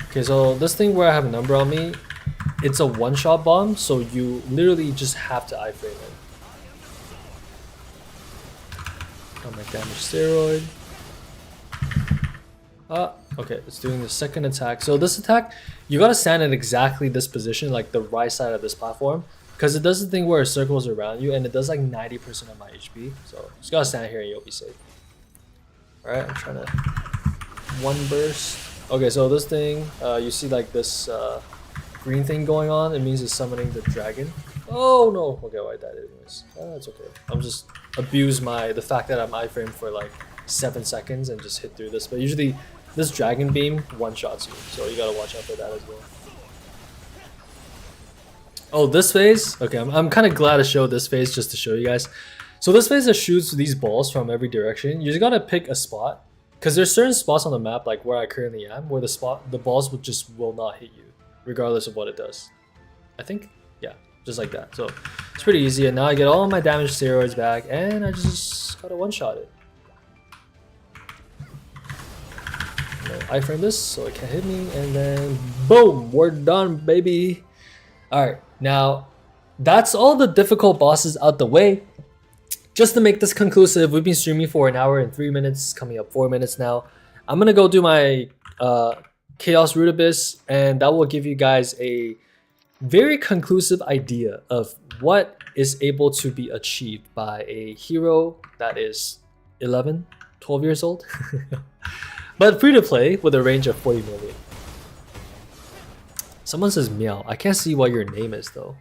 Okay, so this thing where I have a number on me, it's a one-shot bomb, so you literally just have to iframe it. Got my damage steroid. Okay, it's doing the second attack. So this attack, you gotta stand in exactly this position, like the right side of this platform, because it does the thing where it circles around you, and it does like 90% of my HP. So just gotta stand here and you'll be safe. Alright, I'm trying to one burst. Okay, so this thing, you see like this green thing going on, it means it's summoning the dragon. Oh no! Okay, well I died anyways. That's okay. I'm just abuse the fact that I'm iframed for like 7 seconds and just hit through this. But usually this dragon beam one-shots you, so you gotta watch out for that as well. Oh, this phase? Okay, I'm kind of glad to show this phase just to show you guys. So this phase that shoots these balls from every direction, you just gotta pick a spot. Because there's certain spots on the map, like where I currently am, where the balls will not hit you, regardless of what it does. I think, yeah, just like that. So it's pretty easy, and now I get all my damage steroids back, and I just gotta one-shot it. I frame this so it can't hit me, and then boom, we're done, baby. All right, now that's all the difficult bosses out the way. Just to make this conclusive, we've been streaming for 1 hour and 3 minutes, coming up 4 minutes now. I'm gonna go do my Chaos Root Abyss, and that will give you guys a very conclusive idea of what is able to be achieved by a hero that is 11, 12 years old, but free to play with a range of 40 million. Someone says meow. I can't see what your name is though.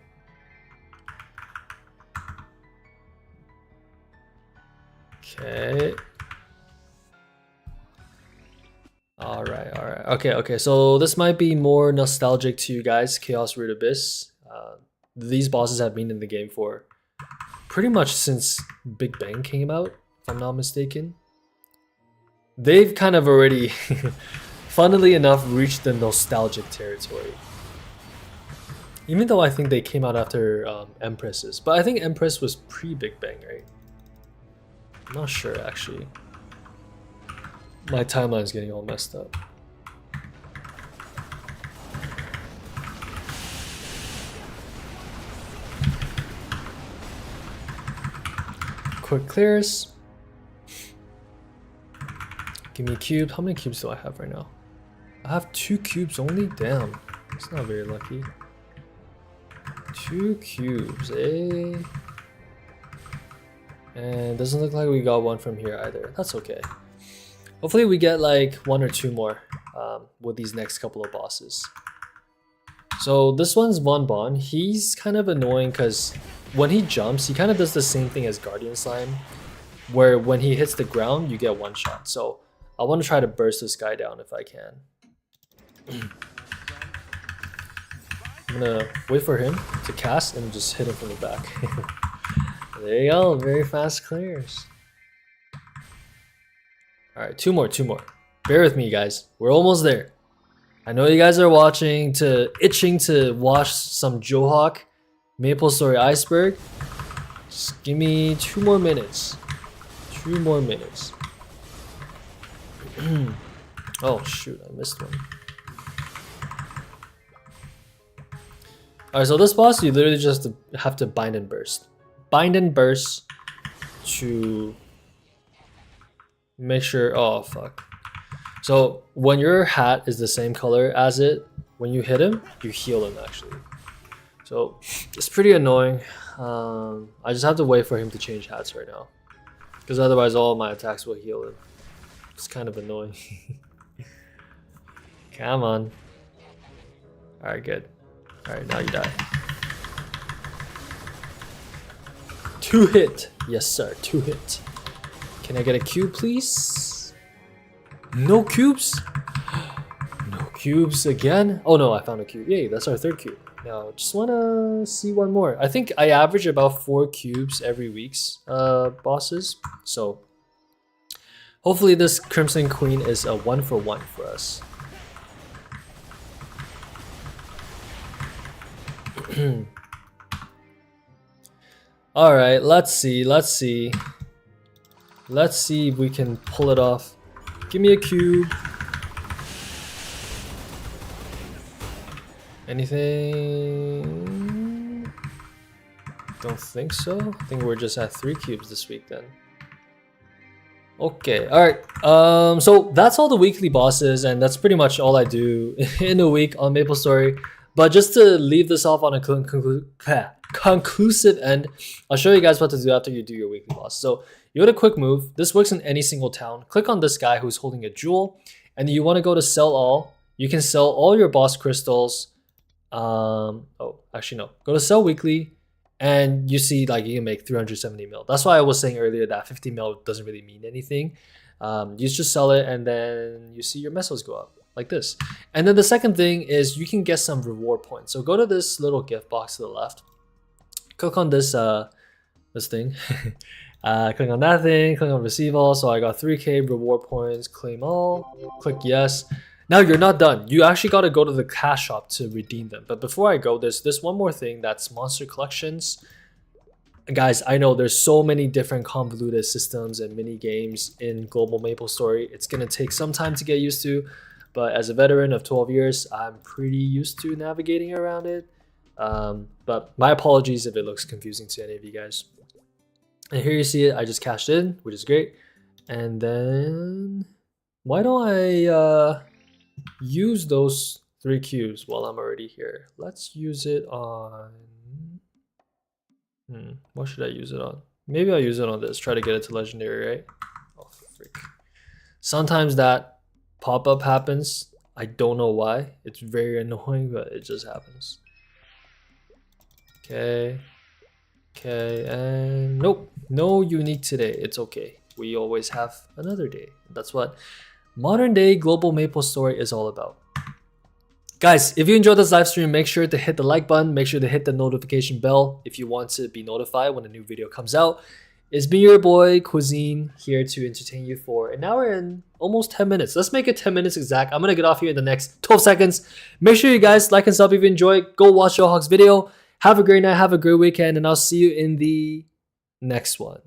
Okay. Alright. Okay, so this might be more nostalgic to you guys, Chaos Root Abyss. These bosses have been in the game for pretty much since Big Bang came out, if I'm not mistaken. They've kind of already, funnily enough, reached the nostalgic territory. Even though I think they came out after Empresses. But I think Empress was pre-Big Bang, right? I'm not sure, actually. My timeline's getting all messed up. Quick clears. Give me a cube. How many cubes do I have right now? I have 2 cubes only? Damn. It's not very lucky. 2 cubes, eh? And doesn't look like we got one from here either. That's okay. Hopefully we get like 1 or 2 more with these next couple of bosses. So this one's Von Bon. He's kind of annoying because when he jumps, he kind of does the same thing as Guardian Slime, where when he hits the ground, you get 1 shot. So I want to try to burst this guy down if I can. I'm gonna wait for him to cast and just hit him from the back. There you go, very fast clears. Alright, 2 more. Bear with me, guys. We're almost there. I know you guys are itching to watch some Johawk MapleStory Iceberg. Just give me 2 more minutes. 2 more minutes. Oh shoot, I missed one. Alright, so this boss, you literally just have to bind and burst. Bind and burst to make sure, oh fuck. So when your hat is the same color as it, when you hit him, you heal him actually. So it's pretty annoying. I just have to wait for him to change hats right now, because otherwise all of my attacks will heal him. It's kind of annoying. Come on. Alright, good. Alright, now you die. 2 hit. Yes, sir. 2 hit. Can I get a cube, please? No cubes? No cubes again? Oh no, I found a cube. Yay, that's our 3rd cube. Now, just wanna see 1 more. I think I average about 4 cubes every week's bosses. So, hopefully this Crimson Queen is a 1-for-1 for us. Alright, let's see if we can pull it off. Give me a cube. Anything? Don't think so. I think we're just at 3 cubes this week then. Okay, alright. So that's all the weekly bosses, and that's pretty much all I do in a week on MapleStory. But just to leave this off on a conclusive end, I'll show you guys what to do after you do your weekly boss. So you go to quick move. This works in any single town. Click on this guy who's holding a jewel, and you want to go to sell all. You can sell all your boss crystals. Oh, actually no. Go to sell weekly, and you see like you can make 370 mil. That's why I was saying earlier that 50 mil doesn't really mean anything. You just sell it, and then you see your mesos go up like this. And then the second thing is you can get some reward points. So go to this little gift box to the left. Click on this thing. Click on that thing. Click on receive all. So I got 3k reward points. Claim all. Click yes. Now you're not done. You actually got to go to the cash shop to redeem them. But before I go, there's one more thing. That's monster collections. Guys, I know there's so many different convoluted systems and mini games in Global MapleStory. It's gonna take some time to get used to, but as a veteran of 12 years, I'm pretty used to navigating around it. But my apologies if it looks confusing to any of you guys. And here you see it. I just cashed in, which is great. And then why don't I use those 3 cubes while I'm already here? Let's use it on... what should I use it on? Maybe I'll use it on this. Try to get it to legendary, right? Oh, freak. Sometimes that pop-up happens. I don't know why. It's very annoying, but it just happens. Okay. Okay, and nope. No unique today. It's okay. We always have another day. That's what modern day Global MapleStory is all about. Guys, if you enjoyed this live stream, make sure to hit the like button. Make sure to hit the notification bell if you want to be notified when a new video comes out. It's been your boy, Cuisine, here to entertain you for an hour and almost 10 minutes. Let's make it 10 minutes exact. I'm going to get off here in the next 12 seconds. Make sure you guys like and sub if you enjoyed. Go watch Johawk's video. Have a great night. Have a great weekend. And I'll see you in the next one.